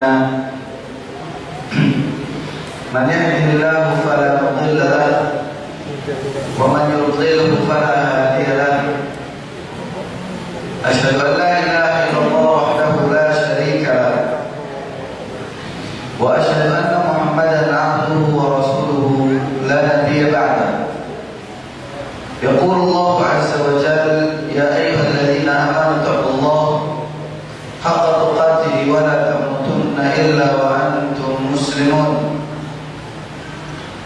من يهده الله فلا مضل له ومن يضلله فلا هادي له أشهد أن لا إله إلا الله وحده لا شريك له وأشهد أن محمدا عبده ورسوله لا نبي بعده. يقول الله عز وجل: يا أيها الذين آمنوا اتقوا الله حق تقاته ولا تموتن إلا وأنتم مسلمون.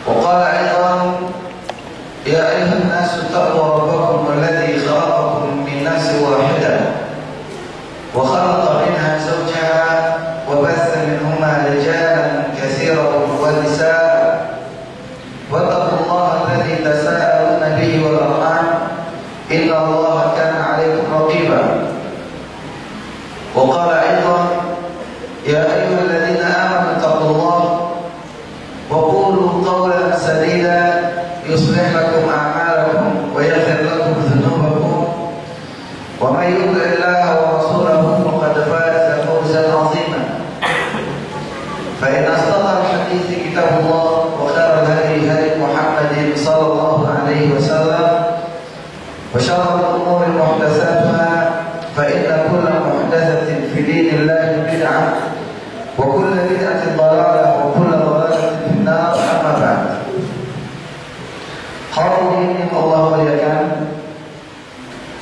وقال أيضا: يا أيها الناس اتقوا ربكم الذي خلقكم من نفس واحدة وخلق منها زوجها وبث منهما رجالا كثيرا ونساء واتقوا الله الذي تساءلون به والأرحام إن الله كان عليكم رقيبا. وقال أيضا: يا أيها الذين آمنوا اتقوا الله وقولوا قولا سديدا يصلح لكم أعمالكم ويغفر لكم ذنوبكم ومن يطع الله ورسوله فقد فاز فوزا عظيما. فإن أصدق الحديث كتاب الله وخير الهدي هدي محمد صلى الله عليه وسلم وشر الأمور محدثاتها فإن كل محدثة في دين الله بدعة وكل بدعة ضلالة وكل ضلالة في النار. أما بعد. Hadirin yang Allah muliakan,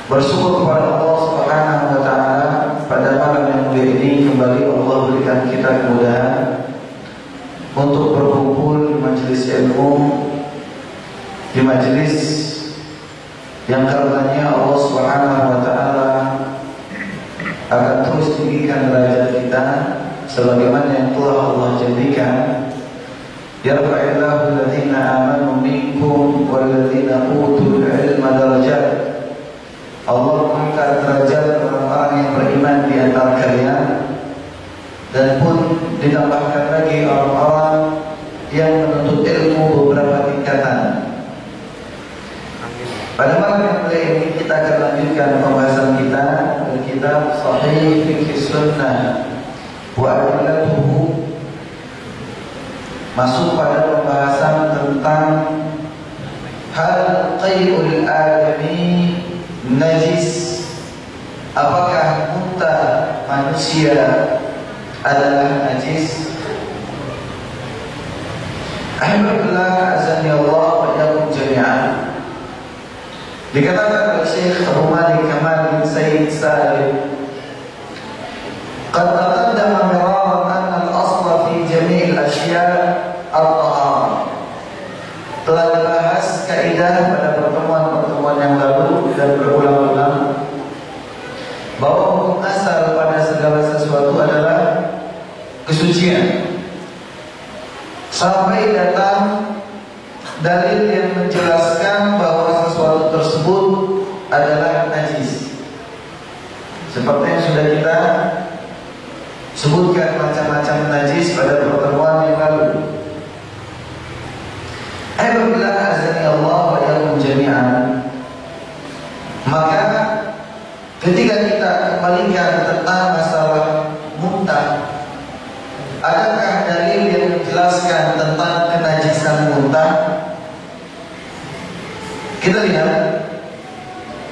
bersyukur kepada Allah Subhanahu wa taala pada malam yang mulia ini kembali Allah berikan kita kemudahan untuk berkumpul di majelis ilmu, di majelis yang karenanya Allah Subhanahu wa taala akan terus tinggikan derajat kita sebagaimana yang telah Allah janjikan. Yarfa'illahu alladhina amanu minkum walladhina utul ilma darajat. Allah mengangkat derajat orang-orang yang beriman di antara kalian dan pun ditambahkan lagi orang-orang yang menuntut ilmu beberapa tingkatan. Pada malam yang mulia ini kita akan lanjutkan pembahasan kita dari kitab Sahih Fiqh Sunnah wa Adillatuhu, masuk pada pembahasan tentang hal qai'ul adami najis. Apakah muntah manusia adalah najis? Alhamdulillah, azani Allah wa iyyakum jami'an. Dikatakan oleh Syekh Abu Malik Kamal bin Sayyid Salim, qad taqaddama miraran anna al-asla fi jami' al-ashya' al-tahara. Telah dibahas kaidah pada pertemuan-pertemuan yang lalu dan berulang-ulang bahwa hukum asal pada segala sesuatu adalah kesucian sampai datang dalil yang menjelaskan bahwa sesuatu tersebut adalah najis. Seperti yang sudah kita sebutkan macam-macam najis pada pertemuan yang lalu. Alhamdulillah, azani Allah wa iyyakum jami'an. Maka ketika kita kembalikan tentang masalah muntah, adakah dalil yang menjelaskan tentang kenajisan muntah? Kita lihat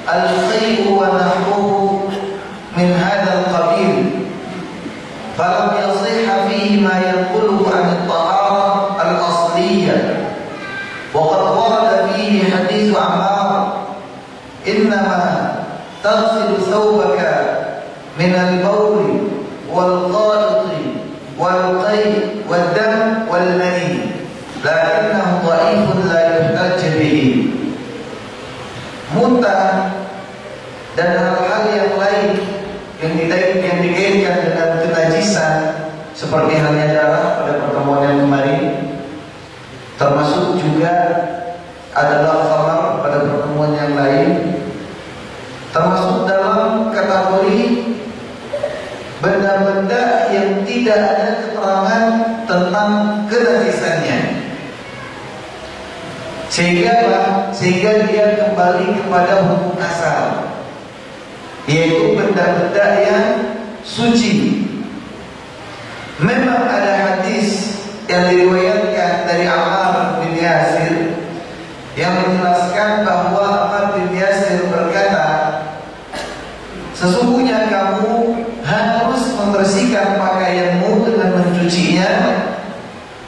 al-qai'u wa nahruhu min hadzal qabil falam yasihha fihi ma yanquluhu an at-tahara al-asliyah wa qad warada fihi hadits Ammar innama taghsilu thawbaka min al-bawl wal-qa'it wal-qai' wad-dam wal-mani lakinnahu dha'ifun la yuhtaj bihi. Muntah dan hal-hal yang lain yang dikaitkan dengan kenajisan seperti halnya darah pada pertemuan yang kemarin, termasuk juga adalah khamar pada pertemuan yang lain, termasuk dalam kategori benda-benda yang tidak ada keterangan tentang kenajisannya, sehingga dia kembali kepada hukum asal, yaitu benda-benda yang suci. Memang ada hadis yang diriwayatkan dari Ammar bin Yasir yang menjelaskan bahwa Ammar bin Yasir berkata, sesungguhnya kamu harus membersihkan pakaianmu dengan mencucinya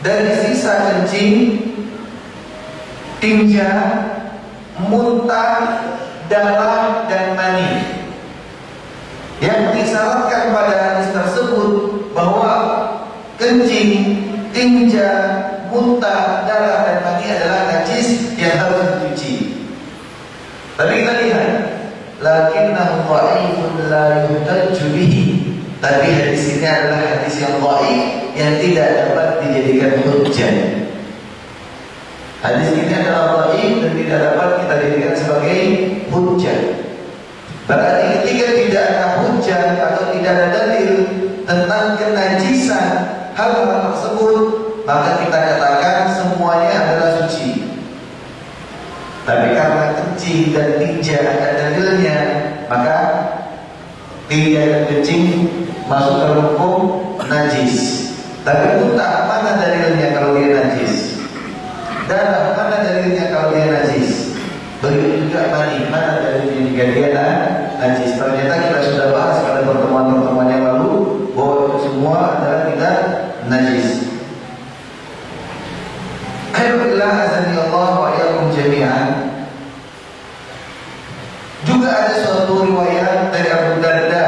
dari sisa kencing, tinja, muntah, darah, dan mani. Yang disyaratkan pada hadis tersebut bahwa kencing, tinja, muntah, darah, dan mani adalah najis yang harus dicuci. Tapi kita lihat, lakinnahu dhaifun la yuhtajju bihi. Tapi hadis ini adalah hadis yang dhaif yang tidak dapat dijadikan hujjah. Hadis ini adalah dhaif dan tidak dapat kita jadikan sebagai hujjah. Berarti ketika tidak ada hujjah atau tidak ada dalil tentang kenajisan hal-hal tersebut, maka kita katakan semuanya adalah suci. Tapi karena kencing dan tinja ada dalilnya, maka tinja dan kencing masuk ke hukum najis. Tapi muntah mana dalilnya kalau dia najis? Darah mana dalilnya kalau dia najis? Begitu juga mani, mana dalilnya jika dia najis? Ternyata kita sudah bahas pada pertemuan-pertemuan yang lalu bahwa itu semua adalah tidak najis. Alhamdulillah, azani Allah wa iyyakum jami'an. Juga ada suatu riwayat dari Abu Darda.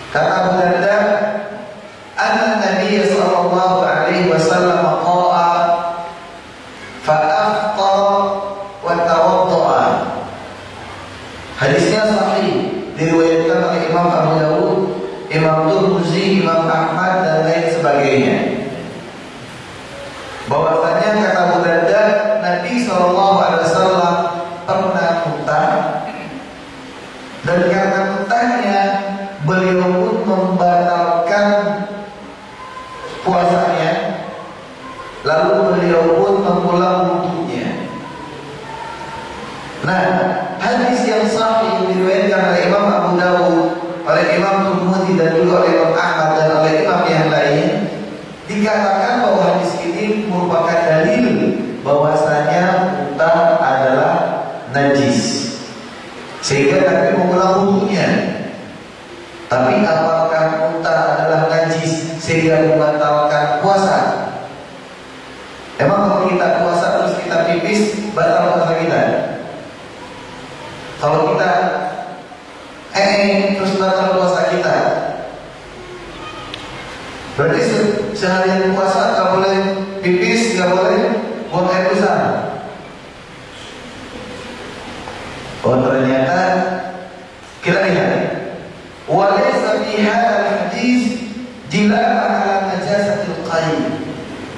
Kata Abu Darda, anna Nabi sallallahu alaihi wasallam qa'a fa afṭara wa tawadda'a. Hadisnya sahih, diriwayatkan oleh Imam Abu Dawud, Imam Tirmidzi, Imam Ahmad dan lain sebagainya. Bahwasanya kata Abu Darda, Nabi sallallahu alaihi wasallam pernah muntah, dan karena muntahnya beliau pun membatalkan puasanya, lalu beliau pun mengulang wudunya. Nah, hadis yang sahih diriwayatkan oleh Imam Abu Dawud, oleh Imam Tirmidzi dan juga oleh Imam Ahmad dan oleh imam yang lain, dikatakan bahwa hadis ini merupakan dalil bahwasanya muntah adalah najis, sehingga Nabi mengulang wudunya. Tapi apakah muntah adalah najis sehingga membatalkan puasa? Emang kalau kita puasa terus kita pipis, batal puasa kita? Kalau kita terus batal puasa kita? Berarti seharian puasa nggak boleh pipis, nggak boleh buang air besar. Oh, ternyata kita lihat, walaysa fi hadzal hadis dila'ah ala najasatil qaim.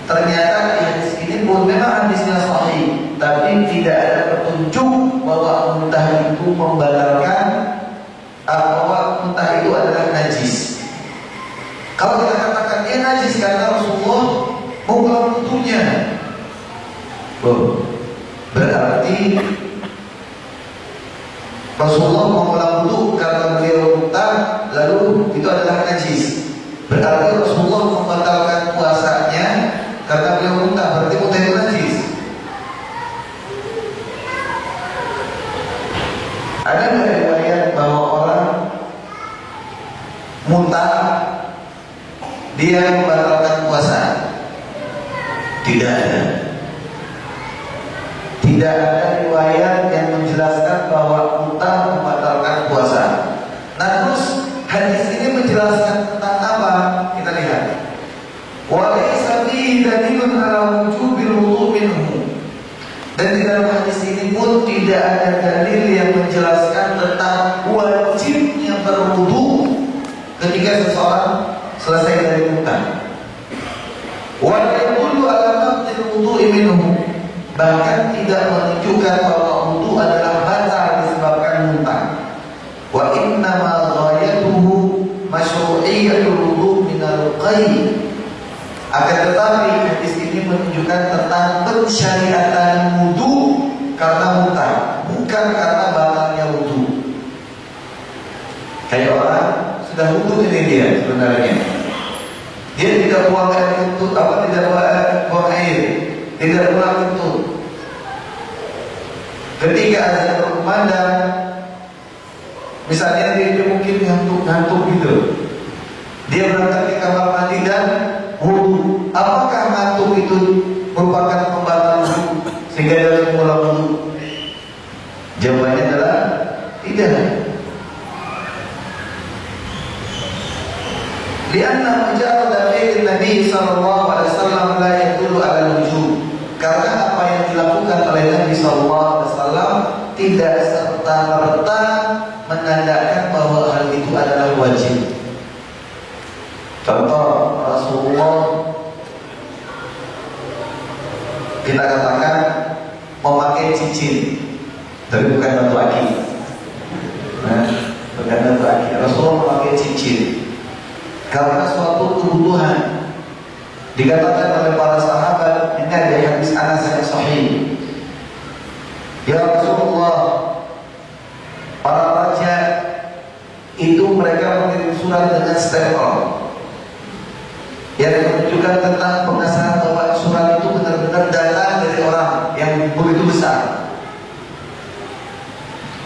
Ternyata di hadis ini pun memang hadisnya sahih, tapi tidak ada petunjuk bahwa muntah itu membatalkan, bahwa muntah itu adalah najis. Kalau kita katakan dia najis karena Rasulullah mengulang wudunya, berarti Rasulullah mengulang wudu karena beliau muntah, lalu itu adalah najis. Berarti Rasulullah membatalkan puasanya karena beliau muntah, berarti muntah itu najis. Ada nggak riwayat bahwa orang muntah dia membatalkan puasa? Tidak ada. Tidak ada riwayat yang menjelaskan bahwa muntah membatalkan puasa. Nah, terus hadis ini menjelaskan tentang apa? Kita lihat. Wa laysa fihi dalilun ala wujubil wudu' minhu. Dan di dalam hadis ini pun tidak ada dalil yang menjelaskan tentang wajibnya berwudu ketika seseorang selesai dari muntah. Wa yadullu ala naqdil wudu'i minhu. Bahkan tidak menunjukkan bahwa wudu adalah batal disebabkan muntah. Wa inna ma ghayatuhu masyru'iyyatul wudu' minal qaim. Akan tetapi hadis ini menunjukkan tentang pensyariatan wudu karena muntah, bukan karena batalnya wudu. Kayak orang sudah wudu ini dia sebenarnya, Dia tidak buang air kentut, tidak buang air, tidak buang kentut. Ketika azan berkumandang, misalnya dia mungkin ngantuk gitu, dia berangkat ke kamar mandi dan wudu. Apakah ngantuk itu merupakan pembatal wudu sehingga dia harus mengulang wudu? Jawabannya adalah tidak. Lianna mujarrad fi'l Nabi sallallahu alaihi wasallam la yadullu 'ala al-wujub. Karena apa yang dilakukan oleh Nabi sallallahu alaihi wasallam tidak serta-merta menandakan bahwa hal itu adalah wajib. Contoh Rasulullah, kita katakan memakai cincin, tapi bukan batu akik. Bukan batu akik. Rasulullah memakai cincin karena suatu kebutuhan. Dikatakan oleh para sahabat, ini ada hadis Anas yang sahih. Ya Rasulullah, para raja itu mereka mengirim surat dengan stempel yang menunjukkan tentang pengesahan bahwa surat itu benar-benar datang dari orang yang begitu besar.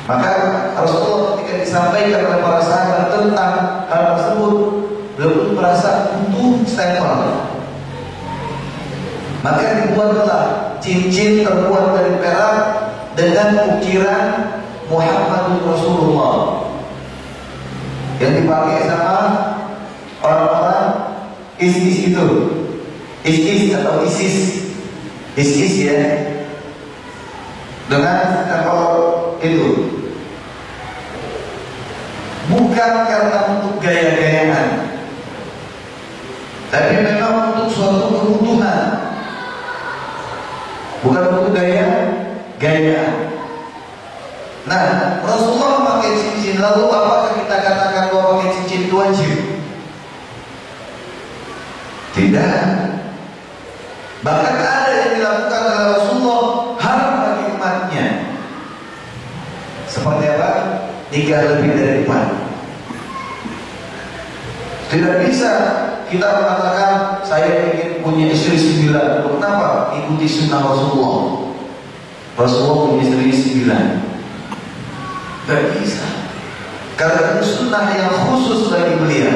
Maka Rasulullah ketika disampaikan oleh para sahabat tentang hal tersebut, beliau pun merasa butuh stempel. Maka dibuatlah cincin terbuat dari perak dengan ukiran Muhammadur Rasulullah yang dipakai sama orang-orang ISIS itu. ISIS atau ISIS ya, dengan stempel itu. Bukan karena untuk gaya-gayaan, tapi memang untuk suatu kebutuhan. Bukan untuk gaya-gayaan. Nah, Rasulullah memakai cincin, lalu apakah kita katakan bahwa pakai cincin itu wajib? Tidak. Bahkan ada yang dilakukan oleh Rasulullah haram bagi umatnya. Seperti apa? Nikah lebih dari 4. Tidak bisa kita mengatakan saya ingin punya istri 9. Kenapa? Ikuti sunnah Rasulullah. Rasulullah punya istri 9. Tidak bisa. Karena itu sunnah yang khusus bagi beliau.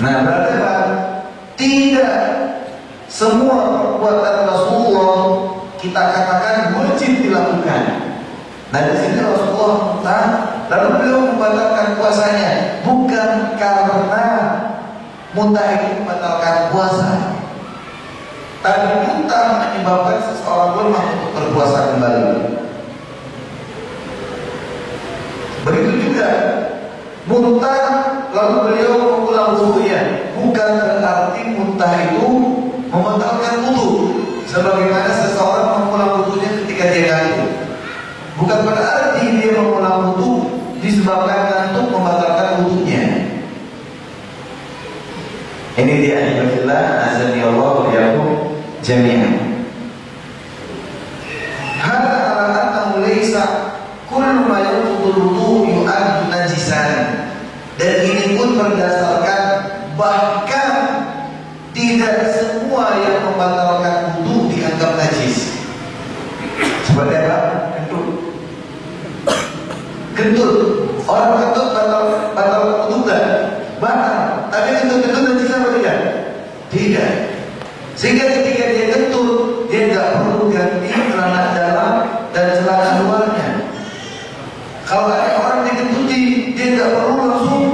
Nah, berarti apa? Tidak semua perbuatan Rasulullah kita katakan wajib dilakukan. Nah, di sini Rasulullah muntah, lalu beliau membatalkan puasanya, bukan karena muntah itu membatalkan puasa, tapi muntah menyebabkan seseorang lemah untuk berpuasa kembali. Begitu juga muntah lalu beliau mengulang wudunya, bukan berarti muntah itu membatalkan wudu, sebagaimana seseorang mengulang wudunya ketika dia ngantuk. Bukan berarti dia mengulang wudu disebabkan ngantuk membatalkan wudunya. Ini dia ahibbillah azani Allah wa iyyakum jami'an. Hadza ala annahu laysa kullu ma yanqudul wudu yu'addu najisan. Dan ini pun berdasarkan bahkan tidak semua yang membatalkan wudu dianggap najis. Seperti apa? Kentut. Orang kentut batal wudu enggak? Batal. Tapi kentut-kentut najis apa tidak? Tidak. Sehingga ketika dia kentut, dia enggak perlu ganti celana dalam dan celana luarnya. Kalau ada orang dikentuti, dia enggak perlu langsung.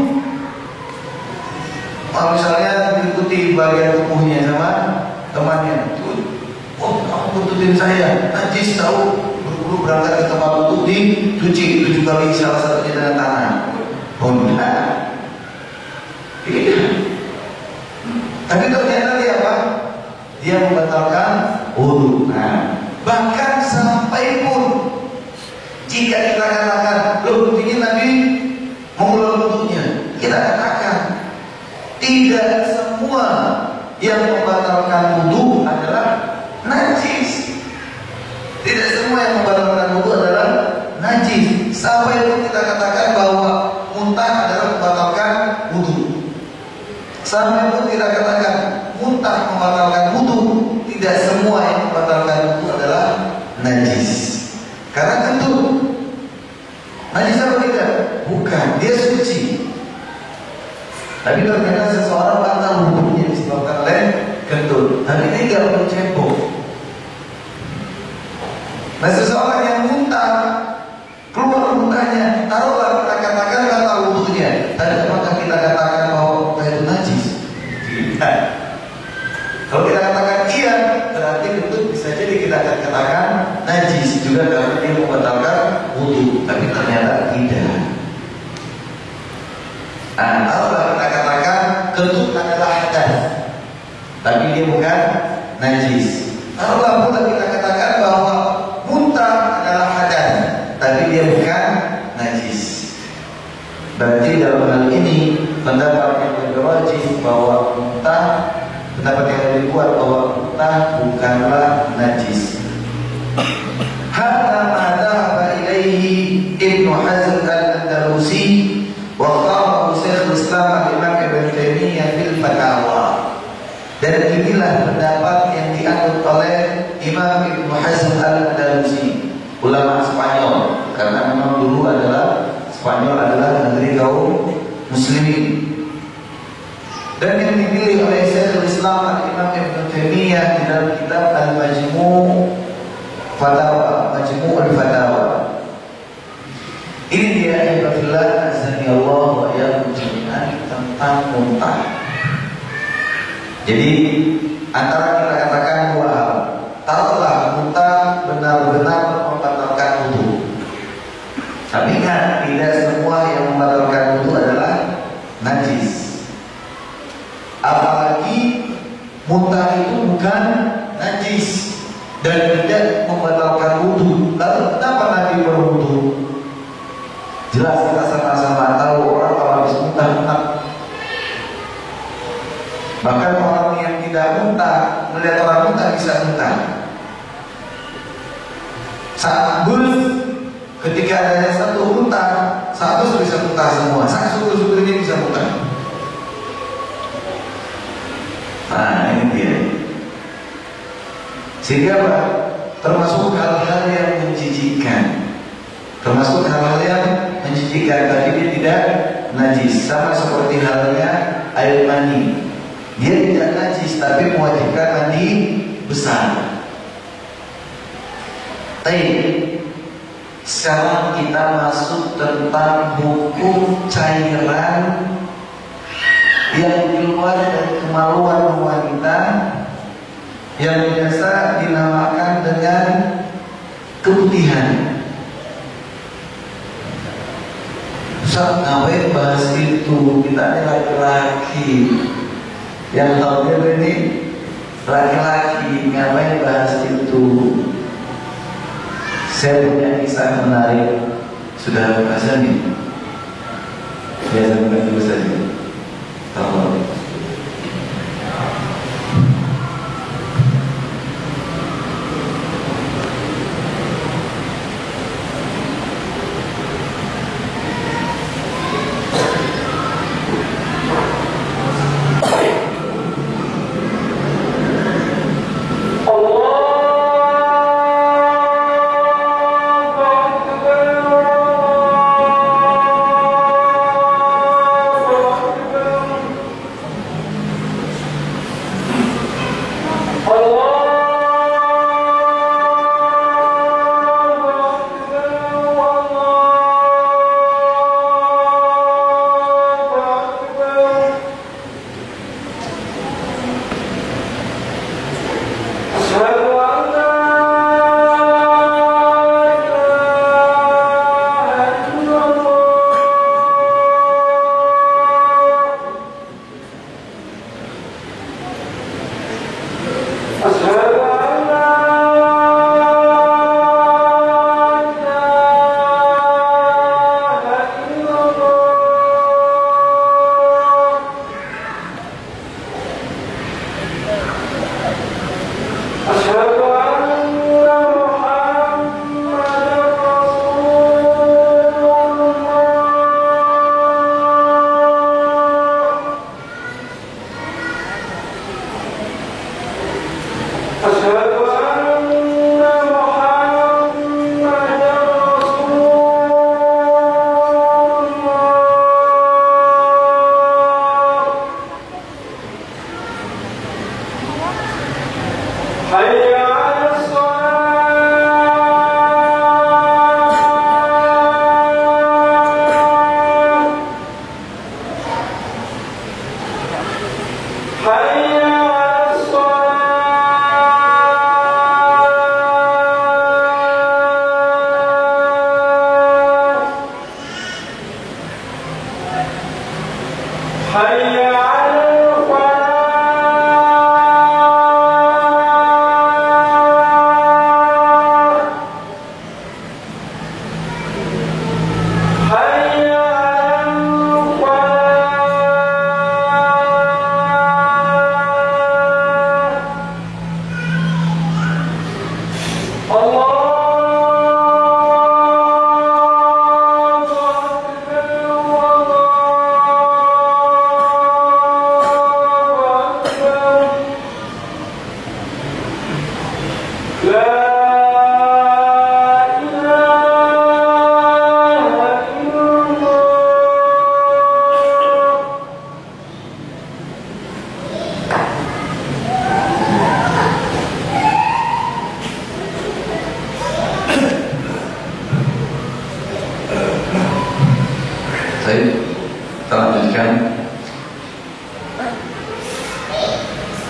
Kalau misalnya diikuti bagian tubuhnya sama temannya, oh kamu kentutin saya, najis tahu. Buru-buru berangkat ke tempat wudu, dicuci 7 kali, salah satunya dengan tangan. Oh enggak. Iya. Tapi ternyata dia apa? Dia membatalkan wudu. Nah, bahkan sampai pun jika kita katakan, loh buktinya Nabi mengulang wudunya, kita katakan tidak semua yang membatalkan wudu adalah najis. Tidak semua yang membatalkan wudu adalah najis. Sampai pun kita katakan bahwa muntah adalah membatalkan wudu. Sampai pun kita katakan muntah membatalkan wudu. Tidak semua yang membatalkan wudu adalah najis. Karena kentut. Najis apa tidak? Bukan, dia suci. Tapi ternyata seseorang batal wudunya disebabkan oleh kentut. Tapi dia tidak perlu cebok. Nah, seseorang yang muntah, keluar muntahnya, taruhlah kita katakan batal wudunya. Tapi apakah kita katakan bahwa itu najis? Tidak. Kalau kita katakan iya, berarti kentut bisa jadi kita akan katakan najis juga karena dia membatalkan wudu. Tapi ternyata tidak. Nah, taruhlah kita katakan kentut adalah hadas, tapi dia bukan najis. Taruhlah pula kita katakan bahwa muntah adalah hadas, tapi dia bukan najis. Berarti dalam hal ini pendapat yang lebih rajih bahwa muntah, pendapat yang lebih kuat bahwa muntah bukanlah najis. Hadza ma dhahaba ilaihi Ibnu Hazm al-Andalusi wa qala Syekhul Islam Imam Ibn Taimiyah fil Fatawa. Dan inilah pendapat yang dianut oleh Imam Ibnu Hazm al-Andalusi, ulama Spanyol, karena memang dulu Spanyol adalah negeri kaum muslimin. Dan yang dipilih oleh Syekhul Islam Imam Ibn Taimiyah di dalam kitab Al-Majmu' Fatawa, Majmu'ul Fatawa. Ini dia Ibadillah azani Allah wa iyyakum jami'an tentang muntah. Jadi antara kita katakan dua hal. Taruhlah muntah benar-benar membatalkan wudu. Tapi kan tidak semua yang membatalkan wudu adalah najis. Apalagi muntah itu bukan najis dan tidak membatalkan wudu. Lalu kenapa Nabi berwudu? Jelas kita sama-sama tahu orang kalau habis muntah. Bahkan orang yang tidak muntah melihat orang muntah bisa muntah. Saat bus, ketika adanya satu muntah, saat bus bisa muntah semua. Saat suku-sukunya bisa muntah. Nah, ini dia. Sehingga apa? Termasuk hal-hal yang menjijikkan. Termasuk hal-hal yang menjijikkan, tapi dia tidak najis. Sama seperti halnya air mani. Dia tidak najis, tapi mewajibkan mandi besar. Sekarang kita masuk tentang hukum cairan yang keluar dari kemaluan wanita yang biasa dinamakan dengan keputihan. Ustaz, ngapain bahas itu? Kita ini laki-laki. Yang tahu dia ini laki-laki, ngapain bahas itu? Saya punya kisah menarik. Sudah bahasa nih. Biasa bukan dulu saja. Tahu.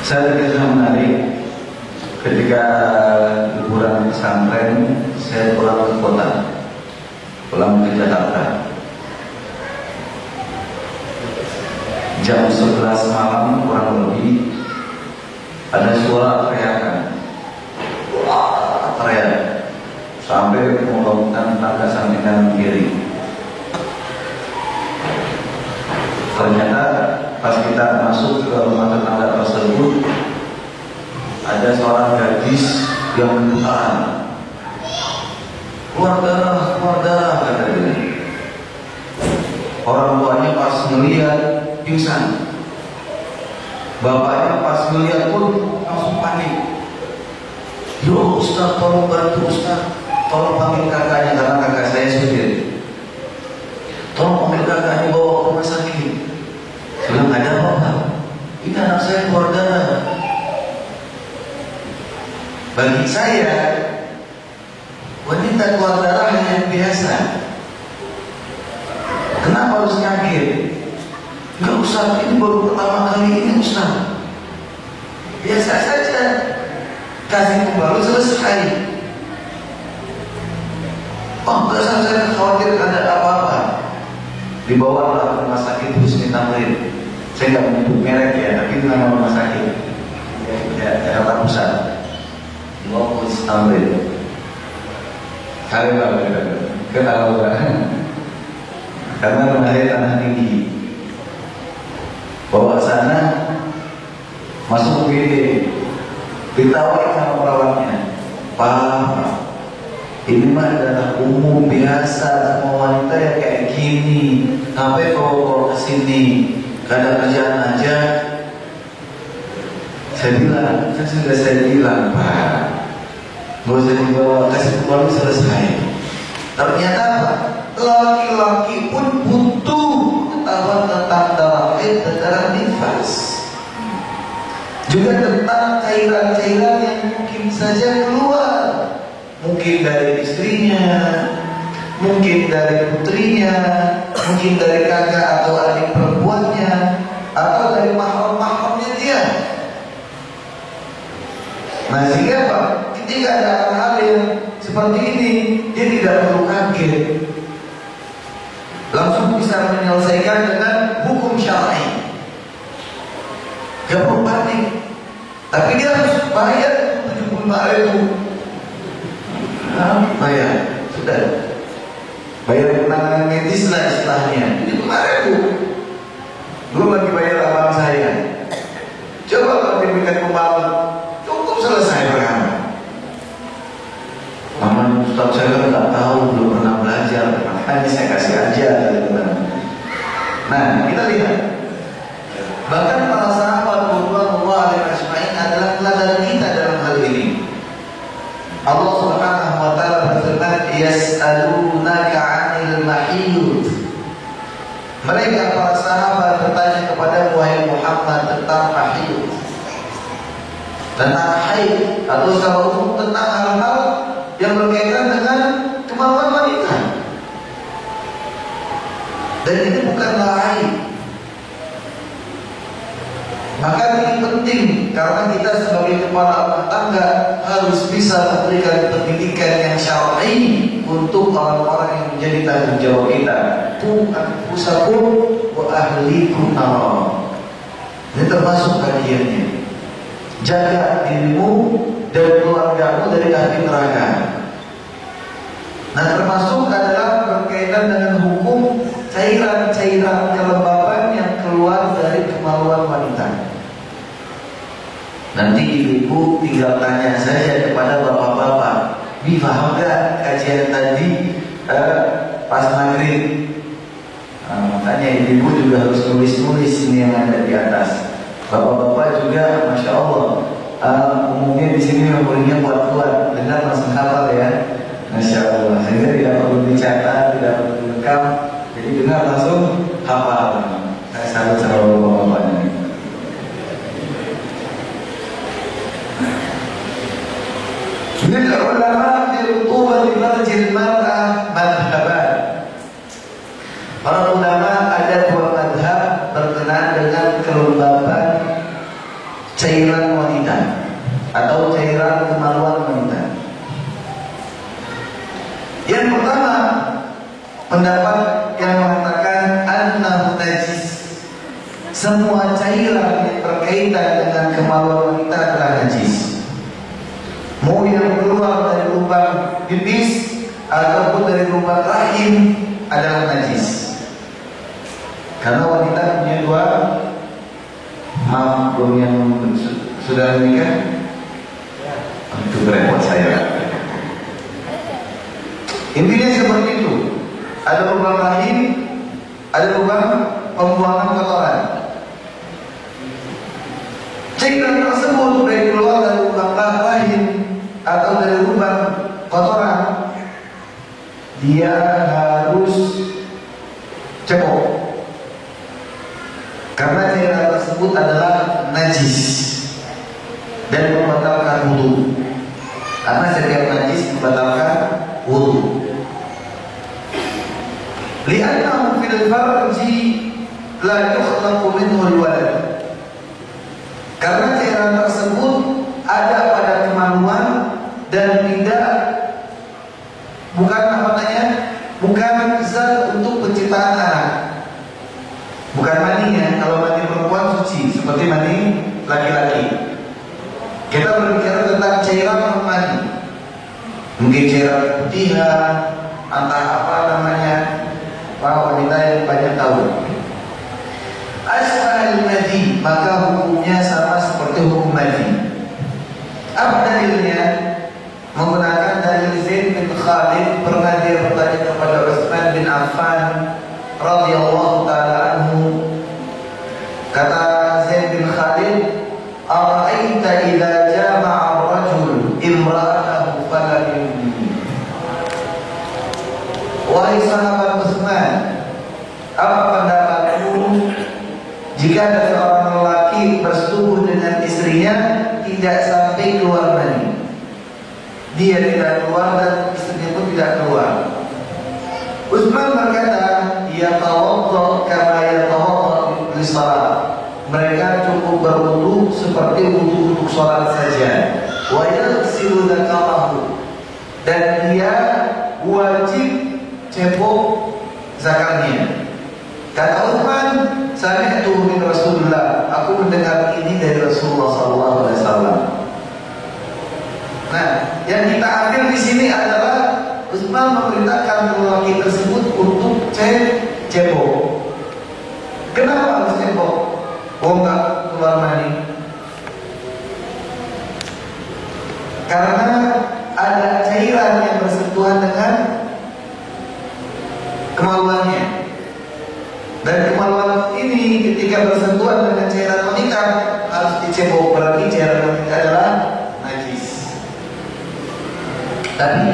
Saya terkesan menarik ketika liburan pesantren, saya pulang ke kota, pulang ke Jakarta. Jam 11 malam kurang lebih ada suara teriakan, wah teriak sampai membangunkan tangga samping kiri. Ternyata pas kita masuk ke rumah tetangga tersebut, ada seorang gadis yang bertahan, keluar darah, kata dia. Orang tuanya pas ngeliat pingsan, bapaknya pas ngeliat pun langsung panik. Yo Ustaz, tolong bantu Ustaz, tolong panggil kakaknya, karena kakak saya sendiri. Tolong panggil kakaknya, bawa ke rumah sakit. Saya bilang, ada apa? Ini anak saya keluar darah. Bagi saya, wanita keluar darah hanya yang biasa. Kenapa harus kaget? Enggak usah, ini baru pertama kali ini Ustaz. Biasa saja. Kasih pembalut selesai. Oh, enggak usah, saya khawatir ada apa-apa. Dibawalah ke rumah sakit Husni Tamrin. Saya nggak menyebut merek ya, tapi itu nama rumah sakit ya, Jakarta Pusat. Dibawa ke Husni Tamrin. Kalian kenal karena mengalir tanah tinggi. Bawa sana, masuk UGD, ditawarin sama perawatnya, Pak, ini mah adalah umum biasa, semua wanita ya kayak gini. Ngapain bawa ke sini? Gak ada kerjaan aja. Saya bilang, kan sudah saya bilang, Pak, gak usah dibawa, kasih pembalut selesai. Ternyata apa? Laki-laki pun butuh pengetahuan tentang darah haid dan darah nifas, juga tentang cairan-cairan yang mungkin saja keluar, mungkin dari istrinya, mungkin dari putrinya, mungkin dari kakak atau adik perempuannya, atau dari mahram-mahramnya dia. Nah, sehingga apa? Ketika ada hal-hal yang seperti ini, dia tidak perlu kaget, langsung bisa menyelesaikan dengan hukum syar'i. Gak perlu panik, tapi dia harus bayar 75.000. Bayar, sudah bayar penanganan medis lah istilahnya. Ini 5.000, belum lagi bayar amal saya. Coba kalau diberikan pembalut, cukup selesai perkara. Aman Ustaz, saya kan nggak tahu, belum pernah belajar, makanya saya kasih aja, teman-teman. Nah, kita lihat, bahkan para sahabat radhiyallahu anhum adalah teladan kita dalam hal ini. Allah Subhanahu wa taala berfirman, "Yas'alunaka 'anil mahid." Mereka para sahabat bertanya kepada wahai Muhammad tentang mahid, tentang haid, atau secara umum tentang hal-hal yang berkaitan dengan kemampuan wanita. Dan ini bukanlah aib. Maka ini penting karena kita sebagai kepala rumah tangga harus bisa memberikan pendidikan yang syar'i untuk orang-orang yang menjadi tanggung jawab kita. Qu anfusakum wa ahlikum nar. Ini termasuk kajiannya. Jaga dirimu dan keluargamu dari api neraka. Nah, termasuk adalah berkaitan dengan hukum cairan-cairan kelembapan yang keluar dari kemaluan wanita. Nanti ibu tinggal tanya saja kepada bapak-bapak, paham gak kajian tadi pas maghrib? Makanya ibu juga harus nulis-nulis ini yang ada di atas. Bapak-bapak juga, masya Allah, umumnya di sini memorinya kuat-kuat, dengar langsung hafal ya. Masya Allah, sehingga tidak perlu dicatat, tidak perlu direkam, jadi dengar langsung hafal. Saya salut sama bapak-bapaknya. Min ulama fi rutubati farjil mar'ah madhaban. Para ulama ada dua madhab berkenaan dengan kelembapan cairan wanita atau cairan kemaluan wanita. Yang pertama, pendapat yang mengatakan annahu najis. Semua cairan yang berkaitan dengan kemaluan wanita adalah najis. Mau yang keluar dari lubang pipis ataupun dari lubang rahim adalah najis. Karena wanita punya dua, maaf belum yang sudah menikah, itu repot saya. Intinya seperti itu. Ada lubang rahim, ada lubang pembuangan kotoran. Cairan tersebut baik keluar dari lubang rahim atau dari lubang kotoran, dia harus cebok. Karena cairan tersebut adalah najis dan membatalkan wudu. Karena setiap najis membatalkan wudu. Li'annahu fil farji la yukhlaqu minhu al-walad. Karena cairan tersebut ada pada kemaluan dan bukan zat untuk penciptaan anak. Bukan mani ya. Kalau mani perempuan suci seperti mani laki-laki. Kita berbicara tentang cairan non mani. Mungkin cairan putihan, entah apa namanya, para wanita yang banyak tahu. Asbahal madhi, maka hukumnya sama seperti hukum madhi. Apa dalilnya? Menggunakan dalil Zaid bin Khalid. Pernah dia bertanya kepada Utsman bin Affan radhiyallahu taala anhu. Kata Zaid bin Khalid, "Ara'aita idza jama'a ar-rajul imra'atahu falam yumni." Wahai sahabat Utsman, apa pendapatmu jika ada seorang lelaki bersetubuh dengan istrinya tidak sampai keluar mani? Dia tidak keluar dan istrinya pun tidak keluar. Utsman berkata, "Ya tawaddu kama yatawaddu lis-shalah." Mereka cukup berwudu seperti wudu untuk sholat saja. Wa yaghsilu dzakarahu, dan dia wajib cebok zakarnya. Kata Utsman, "Sami'tu min Rasulullah." Aku mendengar ini dari Rasulullah SAW. Nah, yang kita ambil di sini adalah Utsman memerintahkan lelaki tersebut untuk cebok. Kenapa harus cebok? Oh, enggak keluar mani. Karena ada cairan yang bersentuhan dengan kemaluannya. Dan kemaluan ini ketika bersentuhan dengan cairan wanita harus dicebok. Berarti cairan wanita adalah najis. Tapi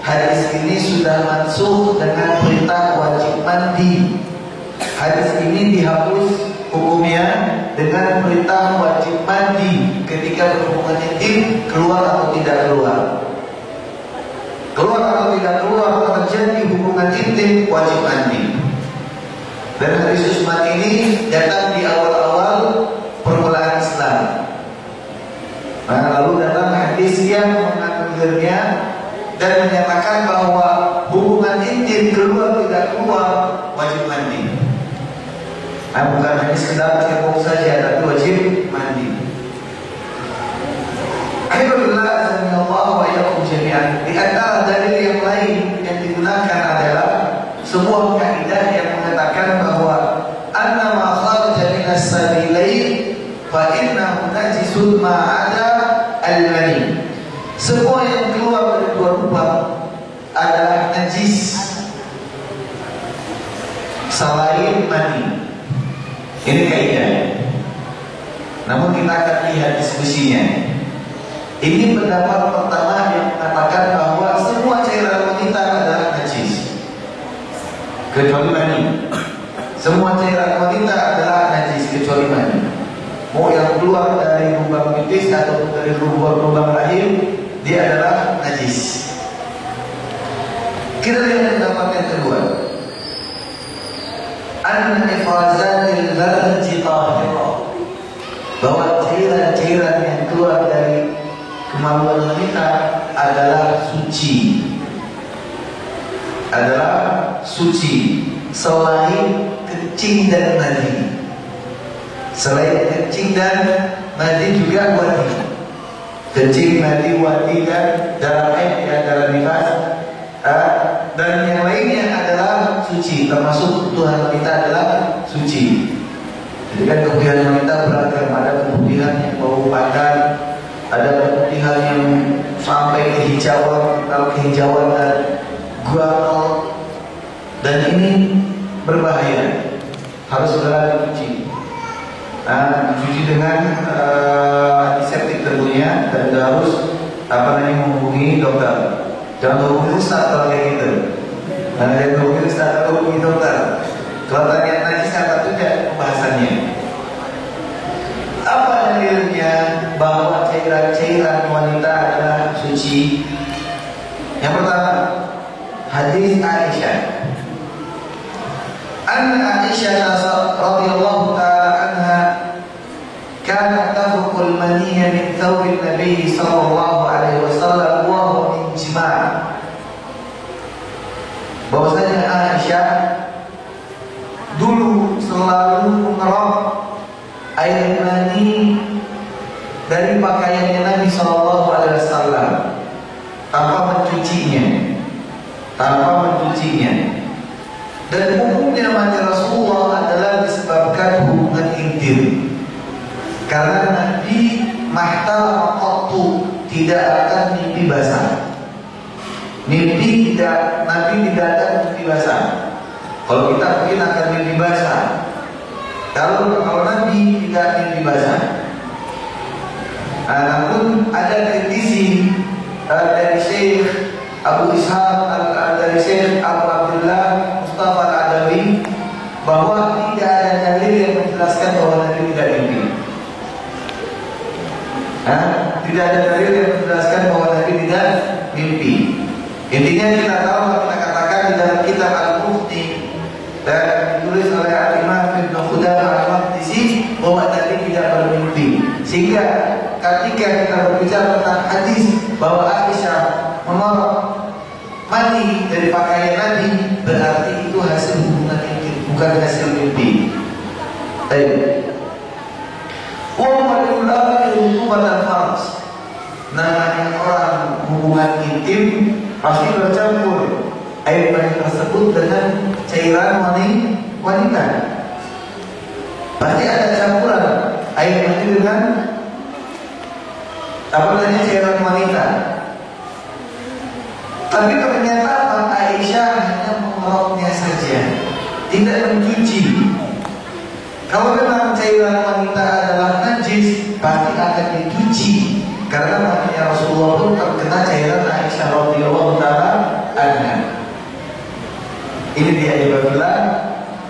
hadis ini sudah mansukh dengan perintah wajib mandi. Hadis ini dihapus hukumnya dengan perintah wajib mandi ketika berhubungan intim, keluar atau tidak keluar. Keluar atau tidak keluar terjadi hubungan intim, wajib mandi. Dan hadis Utsman ini datang di awal-awal dan menyatakan bahwa hubungan intim keluar tidak keluar wajib mandi. Nah, bukan hanya sekedar cebok saja, tapi wajib mandi. Alhamdulillah, azanillah wa iyyakum jami'an. Di antara dalil yang lain yang digunakan adalah sebuah kaidah yang mengatakan bahwa anna ma kharaja minas sabilain fa innahu najisun ma ada al-mani. Semua yang keluar dari dua lubang adalah najis selain mani. Ini kaidah. Namun kita akan lihat diskusinya. Ini pendapat pertama yang mengatakan bahwa semua cairan wanita adalah najis kecuali mani. Semua cairan wanita adalah najis kecuali mani. Mau yang keluar dari lubang pipis atau dari lubang rahim, dia adalah najis. Kita lihat pendapat yang kedua. An-ifrazatil farji tahirah, bahwa cairan-cairan yang keluar dari kemaluan wanita adalah suci. Adalah suci selain kencing dan madi. Selain kencing dan madi juga wadi. Kencing, madi, wadi dan darah haid ya, darah nifas, dan yang lainnya adalah suci, termasuk kebutuhan wanita adalah suci. Jadi kan kebutuhan wanita beragam, ada kebutuhan yang bau padan, ada kebutuhan yang sampai kehijauan, kalau kehijauan dan gual, dan ini berbahaya, harus segera dicuci. Dicuci dengan antiseptik tentunya, dan harus menghubungi dokter. Jangan hubungi ustaz kalau kayak gitu. Jangan hubungi ustaz, kalau hubungi dokter. Kalau tanya najis apa tidak pembahasannya. Apa dalilnya bahwa cairan-cairan wanita adalah suci? Yang pertama, hadis Aisyah. Anna Aisyah radhiyallahu ta'ala anha kanat tafqul maniyya min thawbin Nabi sallallahu alaihi wasallam wa huwa min jima'. Bahwasanya Aisyah dulu selalu mengerok air mani dari pakaiannya Nabi sallallahu alaihi wasallam tanpa mencucinya. Dan hukumnya mandi Rasulullah adalah disebabkan hubungan intim. Karena Nabi mahtal qattu, tidak akan mimpi basah. Nabi tidak akan mimpi basah. Kalau kita mungkin akan mimpi basah. Kalau Nabi tidak mimpi basah. Namun ada kritisi dari Syekh Abu Ishaq, dari Syekh Abu Abdullah Mustafa Al-Adawi, bahwa tidak ada dalil yang menjelaskan bahwa Nabi tidak mimpi. Tidak ada dalil yang menjelaskan bahwa Nabi tidak mimpi. Intinya kita tahu, kita katakan di dalam kitab Al-Mufti dan ditulis oleh Al-Imam Ibn Qudamah Al-Maqdisi bahwa Nabi tidak bermimpi. Sehingga ketika kita berbicara tentang hadis bahwa Aisyah menolak mani dari pakaian Nabi, berarti itu hasil hubungan intim, bukan hasil mimpi. Baik. Namanya orang hubungan intim pasti bercampur air mani tersebut dengan cairan wanita. Pasti ada campuran air mani dengan cairan wanita. Tapi ternyata Aisyah hanya mengeroknya saja, tidak mencuci. Kalau memang cairan wanita adalah najis, pasti akan dicuci. Karena makanya Rasulullah pun terkena cairan Aisyah radhiyallahu ta'ala anha. Ini dia ibadullah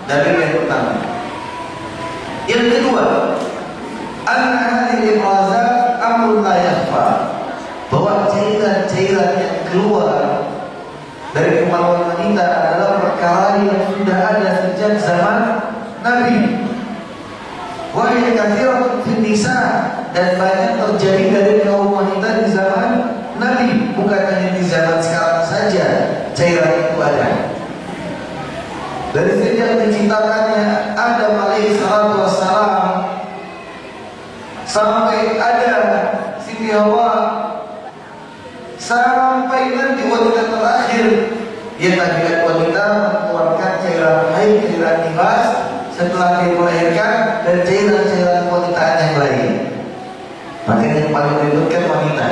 dalil yang pertama. Yang kedua, anna hadhihi al-ifrazat amrun la yakhfa, bahwa cairan-cairan yang keluar dari kemaluan wanita adalah perkara yang sudah ada sejak zaman Nabi. Wa hiya katsiratun fin nisa, dan banyak terjadi dari kaum wanita di zaman Nabi, bukan hanya di zaman sekarang cairan itu ada. Dari sejak diciptakannya Adam alaihissalatu wassalam sampai ada Siti Hawa, sampai nanti wanita terakhir yang tabiat wanita mengeluarkan cairan haid, cairan nifas setelah dia melahirkan, dan cairan-cairan wanita yang lain. Makanya yang paling ribet kan wanita.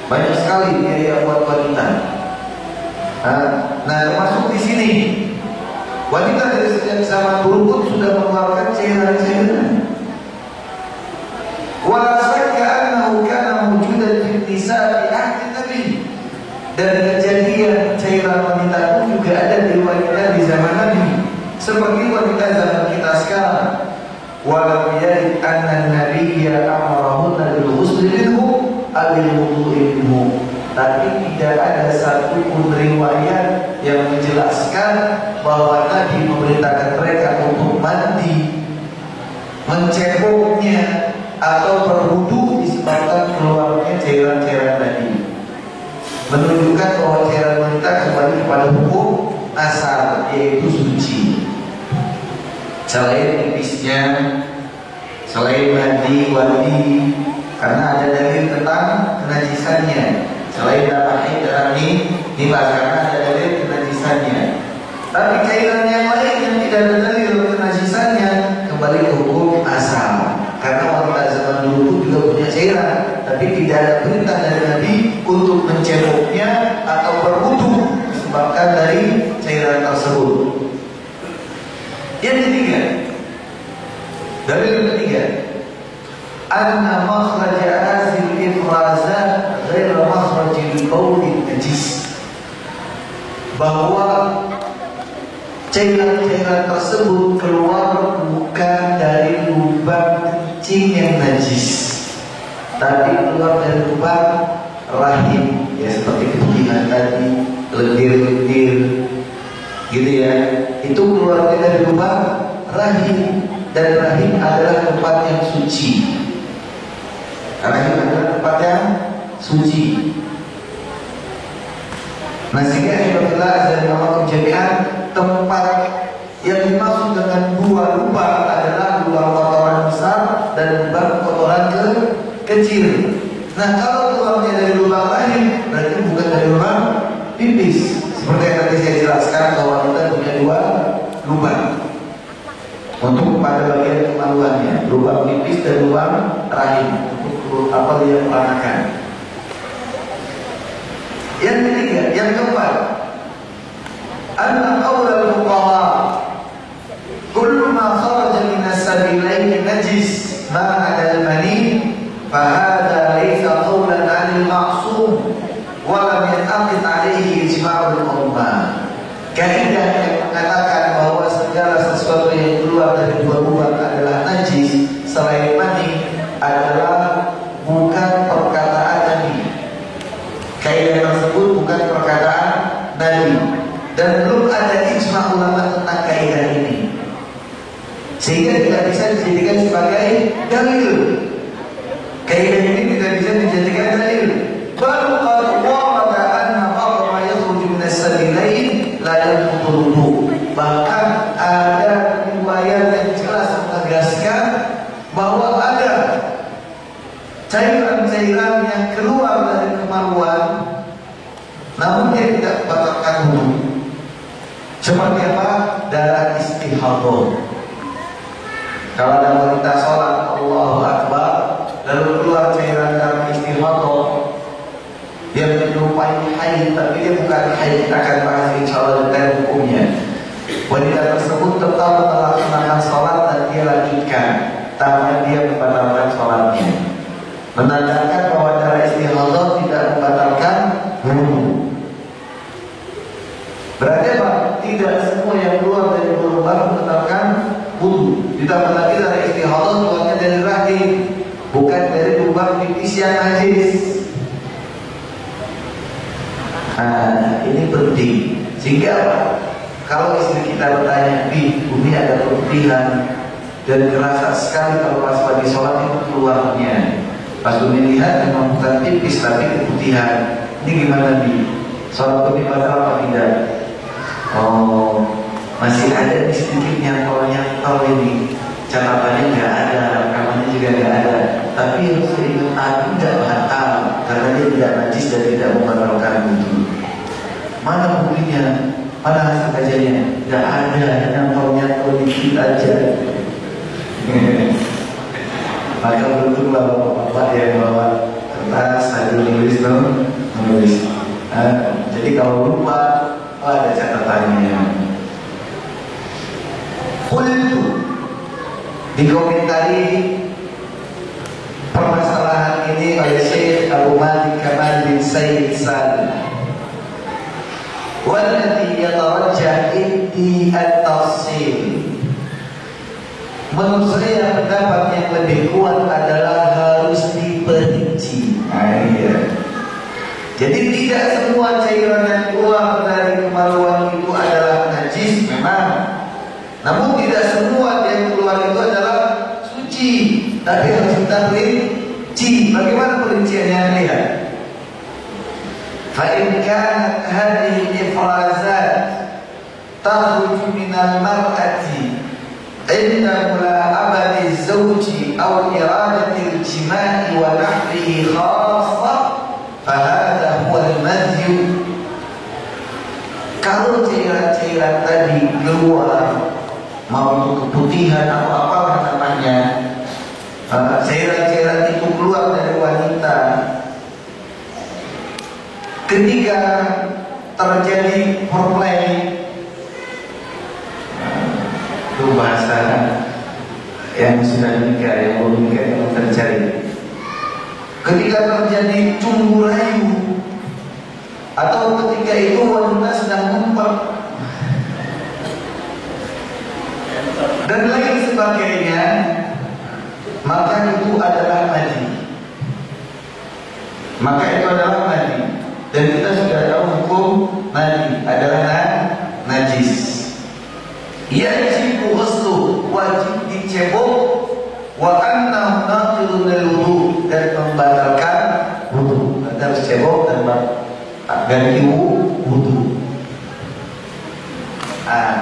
Banyak sekali biaya buat wanita. Nah, termasuk di sini wanita dari sejak zaman dulu pun sudah mengeluarkan cairan-cairan. Wala syakka annahu kana mawjudan fil nisa fi ahdi Nabi. Dan kejadian cairan wanita pun juga ada di wanita di zaman Nabi, seperti wanita zaman kita sekarang. Walam yarid anna nabiyya amarahunna bil ghusli minhu aw bil wudu'i minhu. Tapi tidak ada satu pun riwayat yang menjelaskan bahwa Nabi memerintahkan mereka untuk mandi, menceboknya, atau berwudu disebabkan keluarnya cairan-cairan tadi. Menunjukkan bahwa cairan wanita kembali kepada hukum asal, yaitu suci. Selain nipisnya, selain mandi, wadi, karena ada dalil tentang kenajisannya. Selain darah haid, darah nifas, karena ada dalil kenajisannya. Tapi cairan yang lain yang tidak ada dalil kenajisannya kembali ke hukum asal. Karena wanita zaman dulu juga punya cairan, tapi tidak ada perintah dari Nabi untuk menceboknya atau berwudu disebabkan dari cairan tersebut. Yang ketiga, dalil ketiga, anna makhraja hasil ifrazat ghair makhrajil bauli najis, bahwa cairan-cairan tersebut keluar bukan dari lubang kencing yang najis, tapi keluar dari lubang rahim, ya seperti keputihan tadi, lendir-lendir, gitu ya. Itu keluar dari lubang rahim, dan rahim adalah tempat yang suci. Rahim adalah tempat yang suci. Nah, sehingga Alhamdulillah dari Allah jami'an, tempat yang dimaksud dengan dua lubang adalah lubang kotoran besar dan lubang kotoran kecil. Nah, kalau keluarnya dari lubang rahim, berarti bukan dari lubang pipis. Seperti yang tadi saya jelaskan, bahwa kita punya dua lubang untuk pada bagian kemaluannya, lubang pipis dan lubang rahim, untuk apa dia melanakan. Yang ketiga, yang keempat, anna qaulal fuqaha kullu ma kharaja min as-sabilaini najis ma ada al-mani fa hadha laysa qawlan 'anil ma'sum wa lam yanqid 'alayhi ijma'ul ummah. Kaidah yang mengatakan bahwa segala sesuatu yang keluar dari dua lubang adalah najis selain mani adalah bukan perkataan Nabi. Kaidah tersebut bukan perkataan Nabi, dan belum ada ijma ulama tentang kaidah ini, sehingga tidak bisa dijadikan sebagai dalil. Kaidah ini tidak bisa dijadikan dalil. Baru qad warada anna ba'd ma yakhruju min as-sabilain la yanqudu. Bahkan ada riwayat yang jelas menegaskan bahwa ada cairan-cairan yang keluar dari kemaluan namun dia tidak membatalkan wudu. Seperti apa? Darah istihadah. Kalau ada wanita sholat Allahu Akbar lalu keluar cairan darah istihadah yang menyerupai haid, tapi dia bukan haid, kita akan bahas insyaallah detail hukumnya. Wanita tersebut tetap melaksanakan sholat dan dia lanjutkan tanpa dia membatalkan sholatnya, menandakan bahwa darah istihadah tidak membatalkan wudu. Berarti apa? Tidak semua yang keluar dari lubang membatalkan wudu. Ditambah lagi darah istihadah keluarnya dari rahim, bukan dari lubang pipis yang najis. Nah, ini penting. Sehingga apa? Kalau istri kita bertanya, "Bi, Umi ada keputihan dan kerasa sekali kalau pas lagi sholat itu keluarnya." Pas Umi lihat memang bukan pipis tapi keputihan. Ini gimana, Bi? Sholat lebih batal apa tidak? Oh, masih ada di sedikit nyantol ini. Catatannya nggak ada, rekamannya juga nggak ada. Tapi yang saya ingat tadi tidak batal karena dia tidak najis dan tidak membatalkan wudu. Mana buktinya? Mana hasil kajiannya? Nggak ada, nyantol dikit aja. Maka beruntunglah bapak-bapak yang bawa kertas sambil menulis. Jadi kalau lupa, ada catatannya. Qultu, dikomentari permasalahan ini oleh Syekh Abu Malik Kamal bin Sayyid Salim. Walladhi yatarajjah inti at-tafsil. Menurut saya pendapat yang lebih kuat adalah harus diperinci. Jadi tidak semua cairan yang keluar dari kemaluan itu adalah najis memang. Namun tidak semua yang keluar itu adalah suci. Tapi harus kita perinci. Bagaimana perinciannya? Lihat. Fa in kanat hadhihi al-ifrazat takhruju min al-mar'ati inda mula'abati az-zawji aw iradati al-jima'i wa nahwihi khassa fahadha huwa al-madhyu. Kalau cairan-cairan tadi keluar, mau itu keputihan atau apalah namanya, cairan-cairan itu keluar dari wanita ketika terjadi foreplay, itu bahasa yang sudah nikah, yang belum nikah yang terjadi. Ketika terjadi cumbu rayu, atau ketika itu wanita sedang ngumpet dan lain sebagainya, maka itu adalah mani. Maka itu adalah mani. Dan kita sudah tahu hukum mani adalah najis. Yajibu ghuslu, wajib dicebok, wa annahu naqidun lil-wudu, dan membatalkan wudu. Harus cebok dan ganti wudu.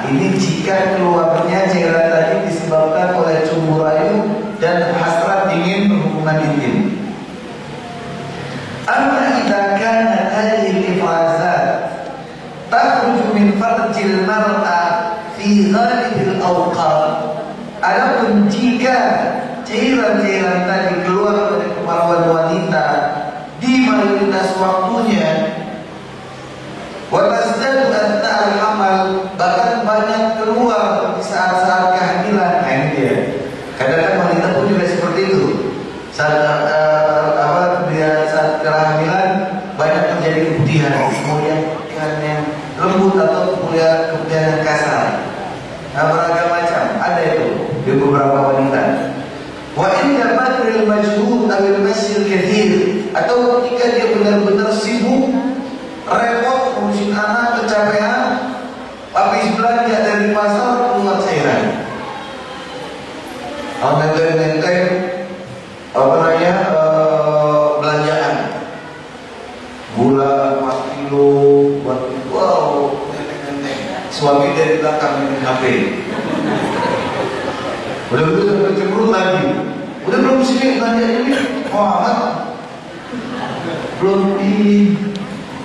Ini jika keluarnya cairan tadi disebabkan oleh cumbu rayu dan hasrat ingin berhubungan intim. Amma idza kanat hadhihi al-ifrazat takhruju min farjil mar'a fi ghalibil awqat. Adapun jika cairan-cairan tadi keluar dari kemaluan wanita di mayoritas waktunya, wa tasdadu athna al-hamal, bahkan banyak keluar di saat-saat kehamilan. Ini dia. Kadang-kadang wanita pun juga seperti itu. Saat kehamilan banyak terjadi keputihan, kemudian yang lembut atau kemudian yang kasar. Beragam macam ada itu di beberapa wanita. Wa inda badril majhud aw al-masyil kathir, atau ketika dia benar-benar sibuk, repot ngurusin anak, kecapean, habis belanja dari pasar keluar cairan. Nenteng belanjaan gula 4 kilo, wow, nenteng. Suami dari belakang minum HP. Udah sampai cemberut lagi. Udah belum sini belanjanya nih, amat. Belum di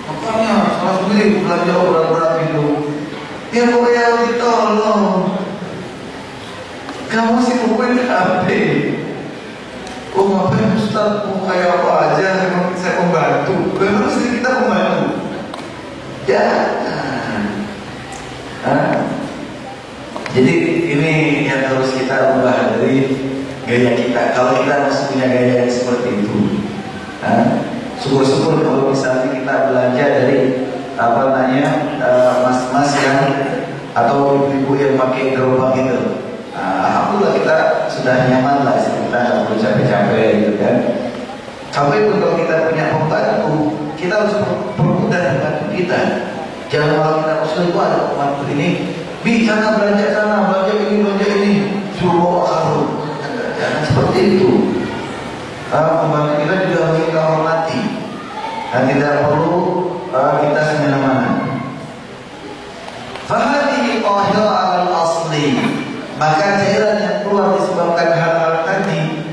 makanya salah sendiri belanja berat-berat itu. Ya pokoknya ditolong. Kamu sih bukuin HP. Oh ngapain Ustaz, mau kayak apa aja, saya membantu. Memang sih kita membantu. Jadi ini yang harus kita ubah dari gaya kita. Kalau kita masih punya gaya yang seperti itu, syukur-syukur kalau misalnya kita belanja dari mas-mas yang atau ibu-ibu yang pakai gerobak gitu. Alhamdulillah kita sudah nyaman lah, kita nggak perlu capek-capek gitu kan. Sampai pun kalau kita punya pembantu, kita harus permudah membantu kita. Jangan malah kita usul ada pembantu ini, sana belanja ini, suruh bawa karung. Jangan seperti itu. Pembantu kita juga harus kita hormati dan tidak perlu kita semena tahir al asli, maka cairan yang keluar disebabkan hal-hal tadi,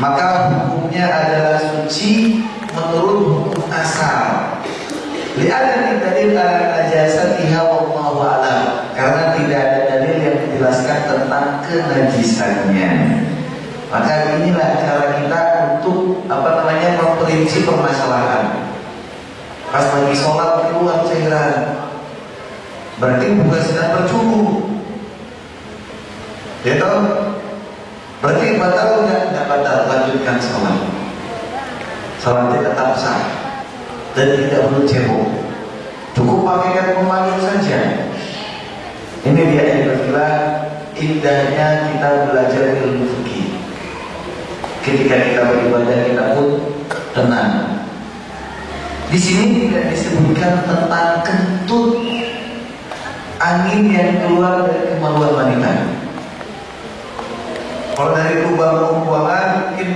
maka hukumnya adalah suci menurut hukum asal. Lihat dalil ala najasatiha wallahu a'lam, karena tidak ada dalil yang menjelaskan tentang kenajisannya. Maka inilah cara kita untuk memperinci permasalahan. Pas lagi sholat keluar cairan, berarti bukan sedang bercukur. Ya toh? Berarti batal enggak batal, lanjutkan sholat. Sholatnya tetap sah dan tidak perlu cebok. Cukup pakaikan pemanggil saja. Ini dia yang berkira indahnya kita belajar ilmu fikih. Ketika kita beribadah kita pun tenang. Di sini tidak disebutkan tentang kentut angin yang keluar dari kemaluan wanita. Kalau dari lubang pembuangan mungkin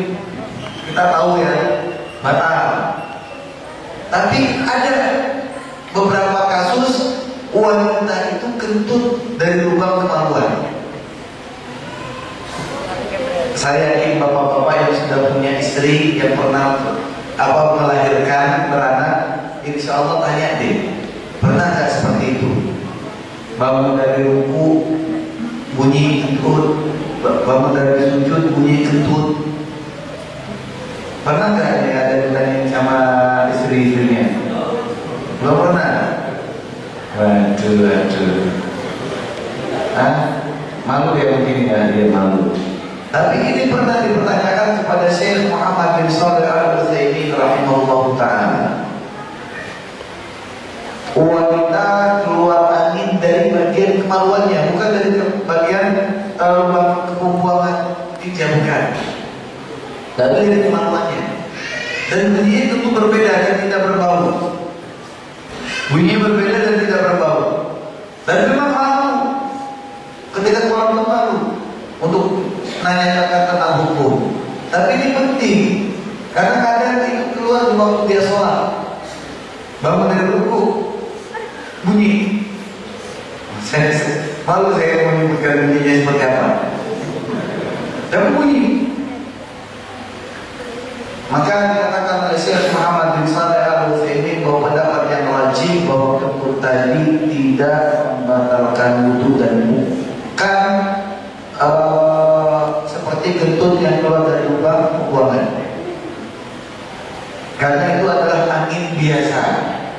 kita tahu ya, batal. Tapi ada beberapa kasus wanita itu kentut dari lubang kemaluan. Saya yakin bapak-bapak yang sudah punya istri yang pernah melahirkan beranak, insya Allah tanya deh, pernah nggak seperti itu? Bangun dari ruku bunyi kentut, bangun dari sujud bunyi kentut. Pernah nggak ya ada ditanya sama istri-istrinya? Belum pernah. Waduh. Malu ya mungkin ya, dia malu. Tapi ini pernah dipertanyakan kepada Syekh Muhammad bin Shalih Al-Utsaimin rahimahullah ta'ala. Wanita keluar angin dari bagian kemaluannya, bukan dari bagian lubang pembuangan, bukan. Tapi dari kemaluannya. Dan bunyinya tentu berbeda dan tidak berbau. Bunyinya berbeda dan tidak berbau. Dan memang malu. Ketika keluar malu untuk nanya tentang hukum. Tapi ini penting, karena kadang itu keluar di waktu dia sholat, bangun dari ruku bunyi. Saya malu saya menyebutkan bunyinya seperti apa, tapi bunyi. Maka dikatakan oleh Syekh Muhammad bin Shalih Al-Utsaimin bahwa pendapat yang wajib bahwa kentut tadi tidak membatalkan wudu dan bukan seperti kentut yang keluar dari lubang pembuangan. Karena itu adalah angin biasa,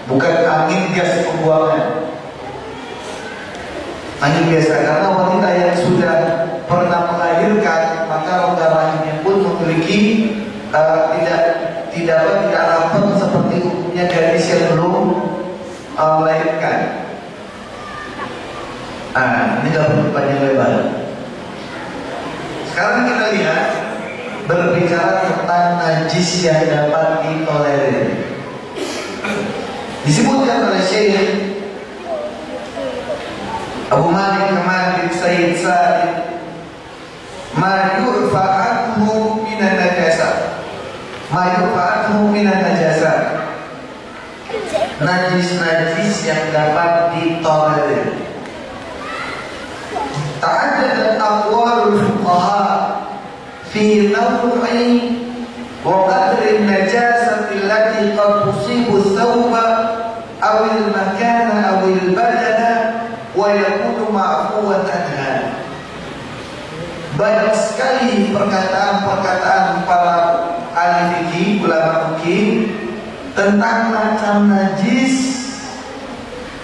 bukan angin gas pembuangan. Angin biasa, karena wanita yang sudah pernah melahirkan, maka rongga rahimnya pun memiliki tidak rapat seperti umumnya gadis yang belum melahirkan. Ini nggak perlu panjang lebar. Sekarang kita lihat berbicara tentang najis yang dapat ditolerir. Disebutkan oleh Syekh Abu Malik Kamal bin Sayyid Sa'id, ma yurfa'athu minan najasa, najis-najis yang dapat ditolerir. Ta'addadat aqwalul fuqaha fi naw'i wa qadri an-najasati allati qad tusibu ath-thawba aw al-makana aw al-badana wa yakunu ma'fuwan anha. Banyak sekali perkataan-perkataan para ahli fikih, ulama fikih tentang macam najis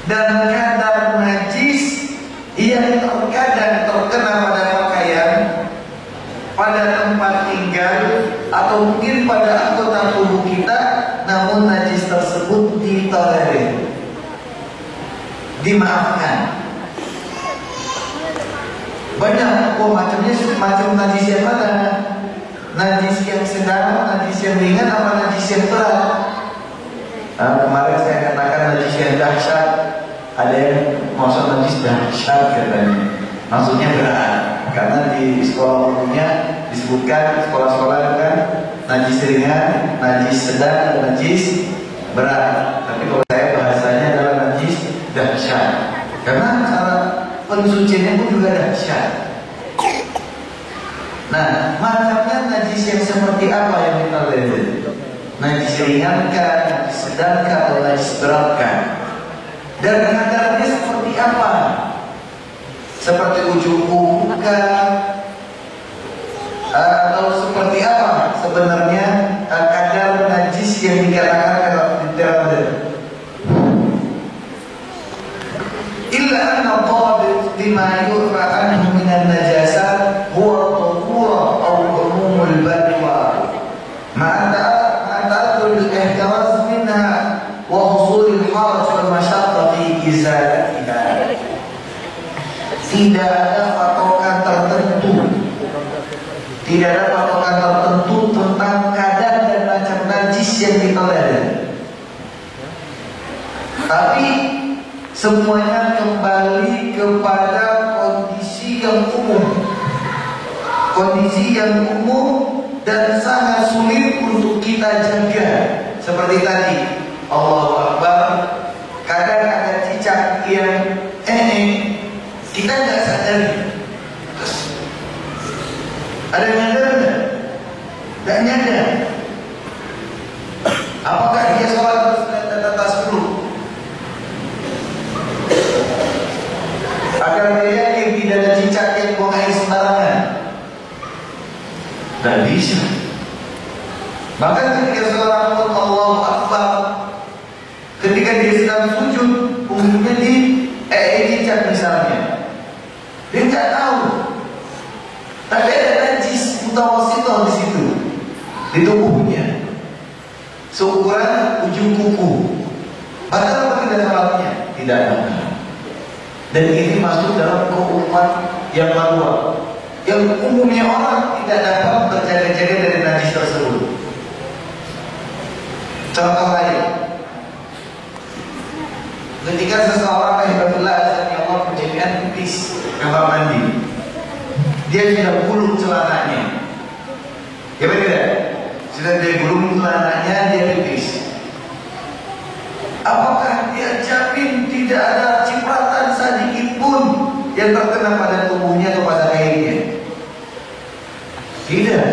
dan kadar najis yang terkadang terkena pada pakaian, pada tempat tinggal, atau mungkin pada anggota tubuh kita, namun najis tersebut ditolerir, dimaafkan. Banyak macam najis yang mana? Najis yang sedang, najis yang ringan, apa najis yang berat? Kemarin saya katakan najis yang dahsyat. Ada yang maksud najis dahsyat katanya, maksudnya berat. Karena di sekolah umumnya disebutkan, sekolah-sekolah kan najis ringan, najis sedang, dan najis berat. Tapi kalau saya bahasanya adalah najis dahsyat. Karena cara pensuciannya pun juga dahsyat. Nah, macamnya najis yang seperti apa yang kita lihat? Najis ringankah, najis sedangkah, atau najis beratkah? Dan kadarnya seperti apa? Seperti ujung kuku-kah? Atau seperti apa sebenarnya kadar najis yang dikatakan kalau diterapkan? Illa anna dhabit lima yurfa anhu minan najasat huwa tuhura aw umumul balwa ma'ata'atul ihtiraz minha wa husulil haraj wal mashaqqa fi izalatiha. Tidak ada patokan tertentu, tidak ada patokan tertentu tentang kadar dan macam najis yang ditolerir. Tapi semuanya kembali kepada kondisi yang umum. Kondisi yang umum dan sangat sulit untuk kita jaga. Seperti tadi, Allahu Akbar, kadang ada cicak yang kita nggak sadari. Ada yang nyadar nggak? Nggak nyadar. Apakah dia sholat terus lihat tas dulu? Agar dia yakin tidak ada cicak yang buang air sembarangan. Nggak bisa. Bahkan ketika seorang pun Allahu Akbar, ketika dia sedang sujud, punggungnya dicicak misalnya, dia nggak tahu. Tapi ada najis mutawasithah di situ, di tubuhnya, seukuran ujung kuku. Batal atau tidak sholatnya? Tidak ada. Dan ini masuk dalam keumuman yang luar, yang umumnya orang tidak dapat berjaga-jaga dari najis tersebut. Contoh lain, ketika seseorang alhamdulillah azan Allah kejadian pipis kamar mandi, dia sudah gulung celananya, ya benar? Sudah dia gulung celananya, dia pipis. Apakah dia jamin tidak ada cipratan sedikit pun yang terkena pada tubuhnya atau pada kainnya? Tidak.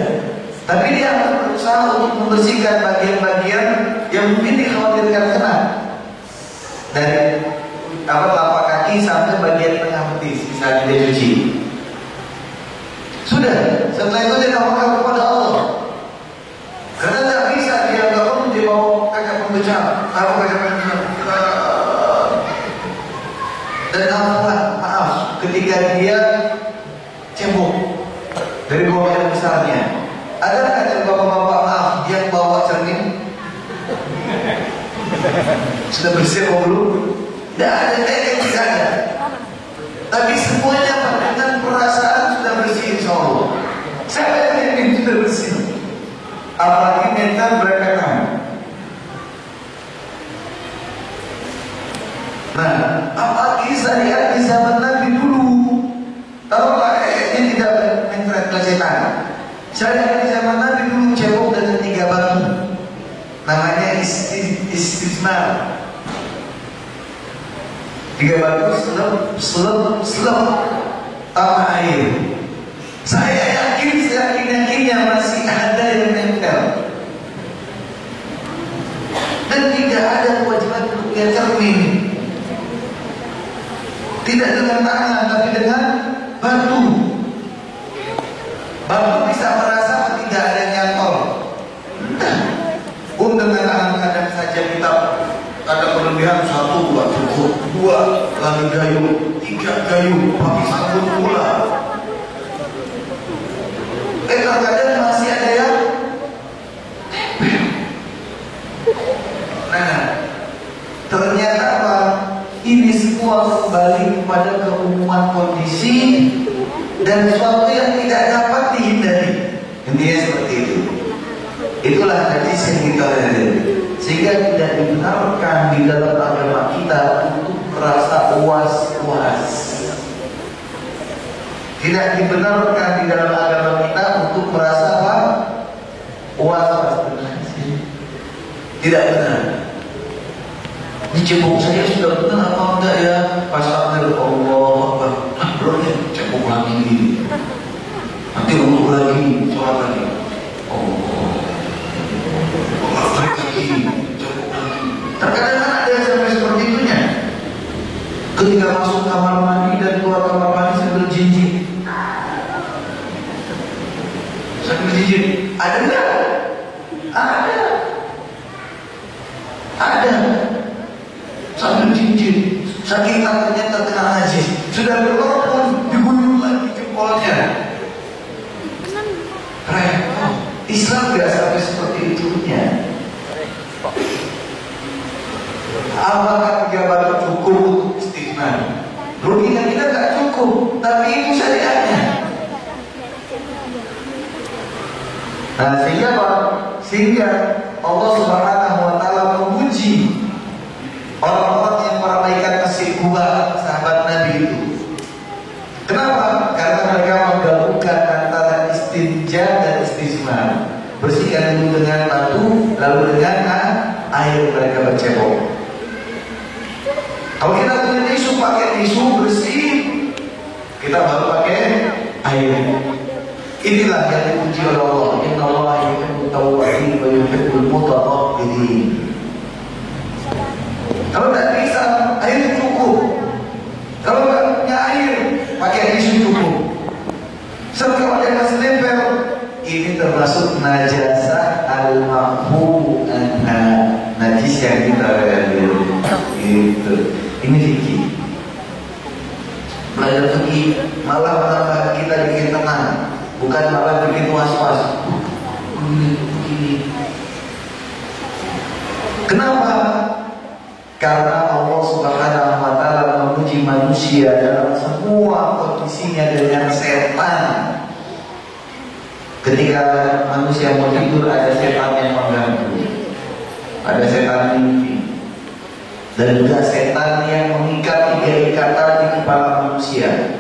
Tapi dia harus berusaha untuk membersihkan bagian-bagian yang mungkin dikhawatirkan kena. Dari telapak kaki sampai bagian tengah betis, misalnya dia cuci. Sudah. Setelah itu dia tawarkan kepada Allah. Karena tidak bisa dia bangun dia bawa kakak pembecah, dan Allah maaf ketika dia cebok dari bawah yang besarnya. Ada kata bapak-bapak maaf yang bawa cermin sudah bersih belum? Tidak ada, tidak ada. Tapi semuanya dengan perasaan sudah bersih insya Allah. Siapa yang ingin sudah bersih? Apalagi mental berkaitan. Nah, apalagi saya lihat di zaman Nabi dulu, taruhlah ini tidak mentret pelecehan. Saya lihat di zaman Nabi dulu cebok dengan 3 batu, namanya istismar. 3 batu selep tambah air. Saya yakinnya masih ada yang nempel. Dan tidak ada kewajiban untuk dia cermin. Tidak dengan tangan, tapi dengan batu. Batu bisa merasa tidak ada nyantol. Dengan tangan-tangan saja kita ada kelebihan 1 buat cukup, 2 lagi gayung, 3 gayung, pakai sabun pula. Kadang-kadang masih ada yang nah, ternyata apa? Ini semua kembali kepada keumuman kondisi dan sesuatu yang tidak dapat dihindari. Intinya seperti itu. Itulah najis yang kita lihat. Sehingga tidak dibenarkan di dalam agama kita untuk merasa was-was. Tidak dibenarkan di dalam agama kita untuk merasa apa? Was-was. Tidak benar. Dicebok saya sudah benar apa enggak ya? Pas Ketika masuk kamar mandi dan keluar kamar mandi sambil jinjit. Sambil jinjit. Ada enggak? Ada. Ada. Sambil jinjit. Saking takutnya terkena najis. Sudah keluar pun diguyur lagi jempolnya. Repot. Islam tidak sampai seperti itunya. Apakah 3 batu cukup untuk istighfar? Ruginya kita nggak cukup, tapi itu syariatnya. Nah, sehingga Allah Subhanahu wa Ta'ala memuji orang-orang yang meramaikan Masjid Quba, sahabat Nabi itu. Kenapa? Karena mereka menggabungkan antara istinja dan istismar. Bersihkan dulu dengan batu, lalu dengan air mereka bercebok. Kalau kita punya tisu, pakai tisu bersih, kita baru pakai air. Inilah yang dipuji oleh Allah. Inna Allah yuhibbut tawwabin wa yuhibbul mutatahhirin. Kalau tidak bisa, air cukup. Kalau tidak punya air, pakai tisu cukup. Sebab kalau dia masih nempel, ini termasuk najasah al-mahfu anha, najis yang kita lihat. Itu. Ini fikih. Belajar fikih malah menambah kita bikin tenang, bukan malah bikin was-was. Kenapa? Karena Allah Subhanahu wa Ta'ala memuji manusia dalam semua kondisinya dengan setan. Ketika manusia mau tidur, ada setan yang mengganggu, ada setan mimpi, dan juga setan yang mengikat 3 ikatan di kepala manusia.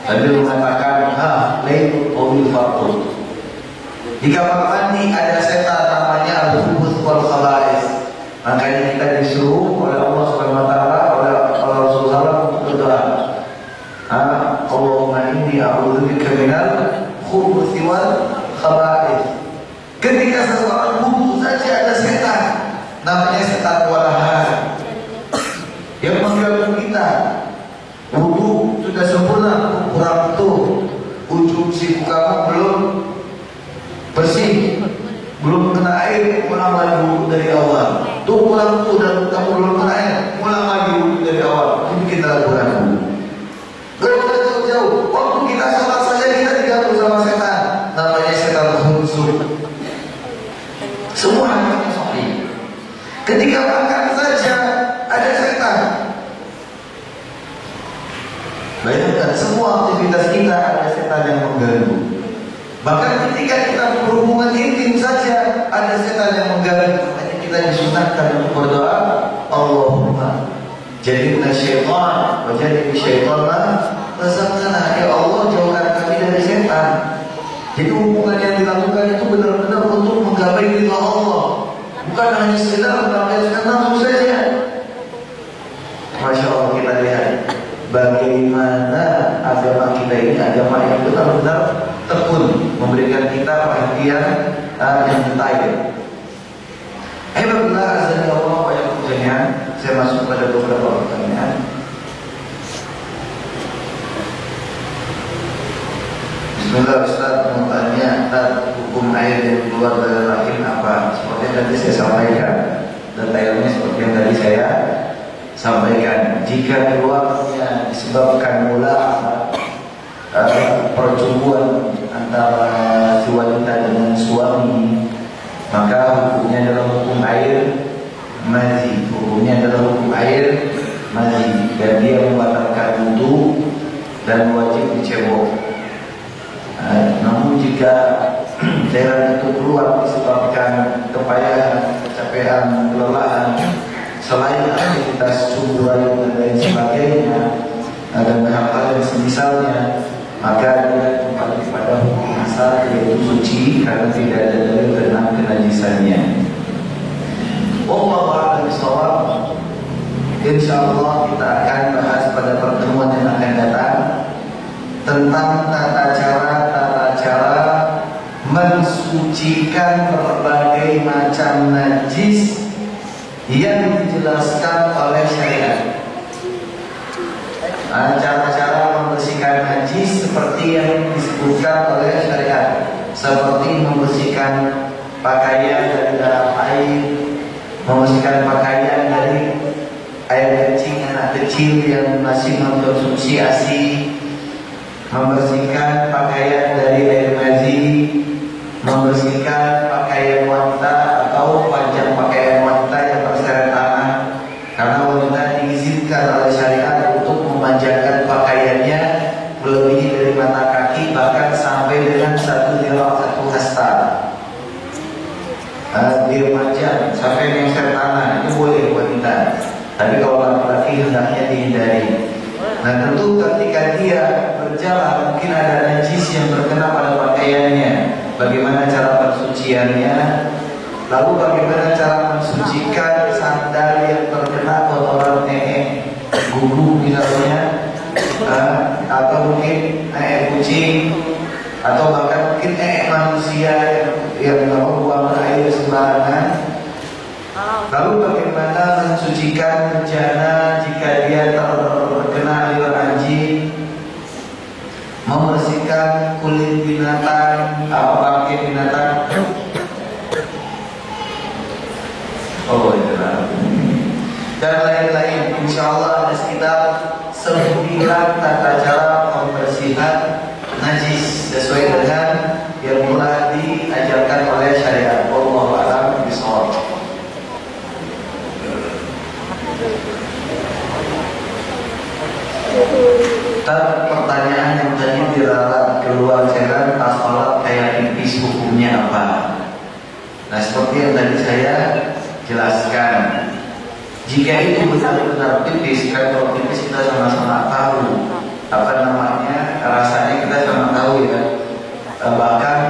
Lalu mengatakan, lain obil faktur. Di kamar mandi ada setan namanya al-khubuth wal khaba'is. Makanya kita disuruh oleh Allah Subhanahu wa Ta'ala, oleh Rasulullah untuk berdoa. Allahumma inni a'udzubika minal khubuthi wal khaba'is. Ketika seseorang wudu saja ada setan, namanya setan walahan, yang mengganggu kita. Wudu sudah sempurna, kurang tuh, ujung siku kamu belum bersih, belum kena air, ulang lagi wudu dari awal. Tuh kurang tuh dan kamu belum kena air, ulang lagi wudu dari awal. Ini kita lakukan dulu. Gak usah jauh-jauh. Waktu kita sholat saja kita diganggu sama setan, namanya setan khunsuk. Semua hanya sahih. Ketika makan saja ada setan. Bayangkan semua aktivitas kita ada setan yang mengganggu. Bahkan ketika kita berhubungan intim saja ada setan yang mengganggu. Makanya kita disunahkan untuk berdoa, Allahumma jadibna syaitan wa jadib syaitana razaqna. Ya Allah, jauhkan kami dari setan. Jadi hubungan yang dilakukan itu benar-benar untuk menggapai ridha Allah, bukan hanya sekedar melampiaskan nafsu saja. Masya Allah, kita lihat bagaimana agama kita ini agama yang benar-benar tekun, memberikan kita perhatian yang detail. Alhamdulillah, azza wa jalla, banyak pertanyaan. Saya masuk pada beberapa pertanyaan. Bismillah, Ustaz mau tanya, hukum air yang keluar dari rahim apa? Seperti yang tadi saya sampaikan, detailnya seperti yang tadi saya sampaikan. Jika keluarnya disebabkan mula percumbuan antara si wanita dengan suami, maka hukumnya adalah hukum air mazi. Hukumnya adalah hukum air mazi, dan dia membatalkan wudu dan wajib dicebok. Namun jika cairan itu keluar disebabkan kepayahan, kecapean, kelelahan, selain aktivitas sumber dan lain sebagainya, dan hal-hal yang semisalnya, maka dia kembali pada hukum asal, yaitu suci karena tidak ada dalil tentang kenajisannya. Wallahu a'lam bishawab. Insyaallah kita akan bahas pada pertemuan yang akan datang tentang tata cara mensucikan berbagai macam najis yang dijelaskan oleh syariat. Cara-cara membersihkan najis seperti yang disebutkan oleh syariat, seperti membersihkan pakaian dari darah air, membersihkan pakaian dari air kencing anak kecil yang masih mengkonsumsi ASI, membersihkan pakaian dari air mazi, membersihkan pakaian wanita atau panjang pakaian wanita yang terseret tanah, karena wanita diizinkan oleh syariat untuk memanjangkan pakaiannya melebihi dari mata kaki, bahkan sampai dengan 1 hasta. Dia panjang sampai mengsel tanah, itu boleh wanita. Tapi kalau laki-laki hendaknya dihindari. Nah tentu ketika dia berjalan mungkin ada najis yang terkena pada pakaiannya. Bagaimana cara pensuciannya? Lalu bagaimana cara mensucikan sandal yang terkena kotoran gugu misalnya, atau mungkin kucing, atau bahkan mungkin manusia yang buang air sembarangan. Lalu bagaimana mensucikan bejana jika dia terkena liur anjing, membersihkan kulit binatang atau bangkai binatang. Dan lain-lain. Insya Allah ada sekitar 9 tata cara pembersihan najis sesuai dengan yang telah diajarkan oleh syariat. Wallahu a'lam bishawab. Pertanyaan yang tadi diralat keluar cairan pas sholat kayak pipis, hukumnya apa? Nah seperti yang tadi saya jelaskan, jika itu benar-benar pipis, kan kalau pipis kita sama-sama tahu apa namanya, rasanya kita sama tahu ya. Bahkan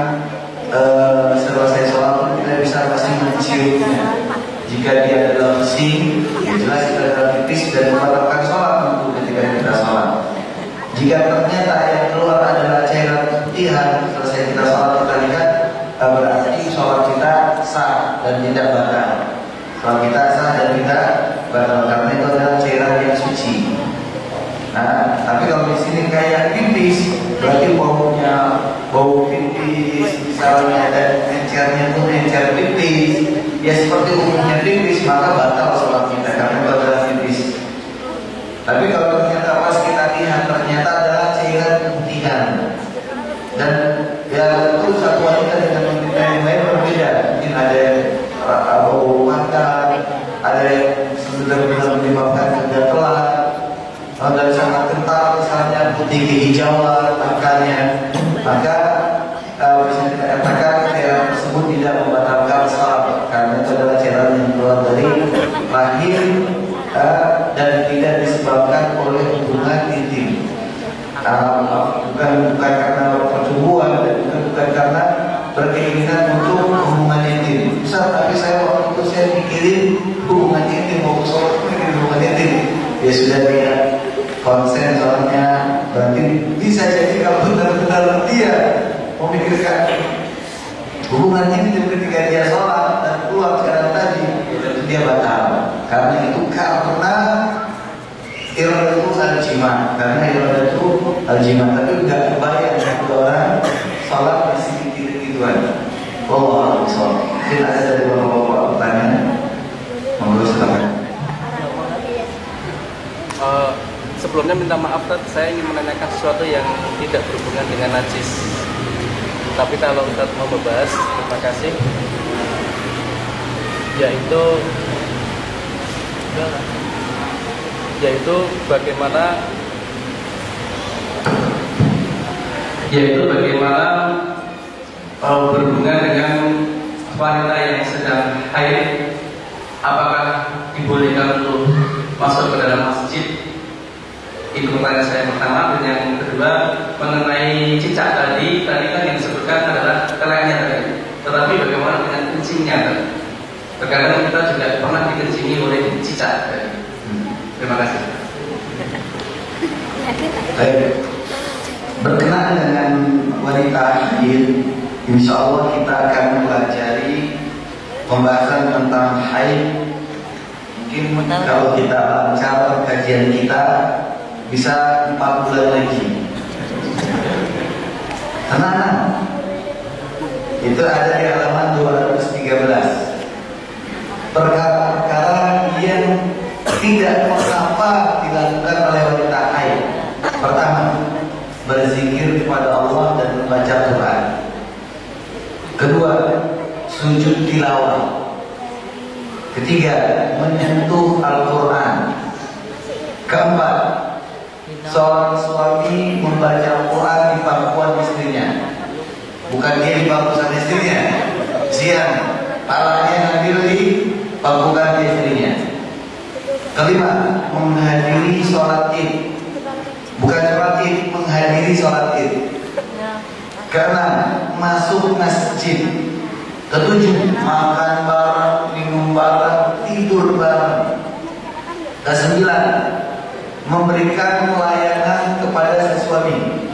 selesai sholat pun kita bisa masih menciumnya. Jika dia adalah pesing, ya jelas kita adalah pipis dan membatalkan sholat tentu ketika kita sholat. Jika ternyata yang keluar adalah cairan putihan, selesai kita sholat kita lihat, berarti sholat kita sah dan tidak batal. Sholat kita sah dan tidak batal karena itu adalah cairan yang suci. Nah, tapi kalau di sini kayak pipis, berarti baunya bau pipis, misalnya dan encernya pun encer pipis, ya seperti umumnya pipis, maka batal sholat kita karena itu adalah pipis. Tapi kalau ternyata pas kita lihat ternyata adalah cairan putihan, dan ya tentu satu wanita dengan wanita yang lain berbeda. Mungkin ada bau mata, ada yang benar-benar menyebabkan kegatelan, dan sangat kental misalnya putih kehijauan makannya, maka bisa kita katakan cairan tersebut tidak membatalkan sholat karena itu adalah cairan yang keluar dari rahim dan tidak disebabkan oleh hubungan intim, bukan karena percumbuan dan bukan karena berkeinginan untuk hubungan intim. Tapi saya waktu itu saya mikirin hubungan intim, mau sholat mikirin hubungan intim, ya sudah dia konsen soalnya, berarti bisa jadi kalau benar-benar dia memikirkan hubungan intim ketika dia sholat dan keluar cairan tadi, itu dia batal. Karena itu karena irada itu al-jima, karena irada itu al-jima. Tapi nggak kebayang satu orang sholat masih gitu-gituan. Allah Allah. Mungkin ada dari beberapa pertanyaan. Monggo silakan. Sebelumnya minta maaf, saya ingin menanyakan sesuatu yang tidak berhubungan dengan najis. Tapi kalau Ustaz mau membahas, terima kasih. Yaitu bagaimana berhubungan dengan wanita yang sedang haid, apakah dibolehkan untuk masuk ke dalam masjid? Itu pertanyaan saya pertama. Dan yang kedua mengenai cicak tadi kan yang disebutkan adalah teleknya tadi, tetapi bagaimana dengan kencingnya tadi? Terkadang kita juga pernah dikencingi oleh cicak tadi. Terima kasih. Baik. Berkenaan dengan wanita haid, insya Allah kita akan mempelajari pembahasan tentang haid. Mungkin kalau kita lancar kajian kita, bisa 4 bulan lagi. Tenang, itu ada di halaman 213. Perkara-perkara yang tidak mengapa dilakukan oleh wanita haid. Pertama, berzikir kepada Allah dan membaca Quran. Kedua, sujud tilawah. Ketiga, menyentuh Al-Quran. Keempat, seorang suami membaca Quran di pangkuan istrinya. Bukan dia di bangku sama istrinya. Siang, palanya ngambil di pangkuan istrinya. Kelima, menghadiri sholat id. Bukan sholat id, menghadiri sholat id. Keenam, masuk masjid. Ketujuh, makan bareng, minum bareng, tidur bareng. Kesembilan, memberikan pelayanan kepada si suami.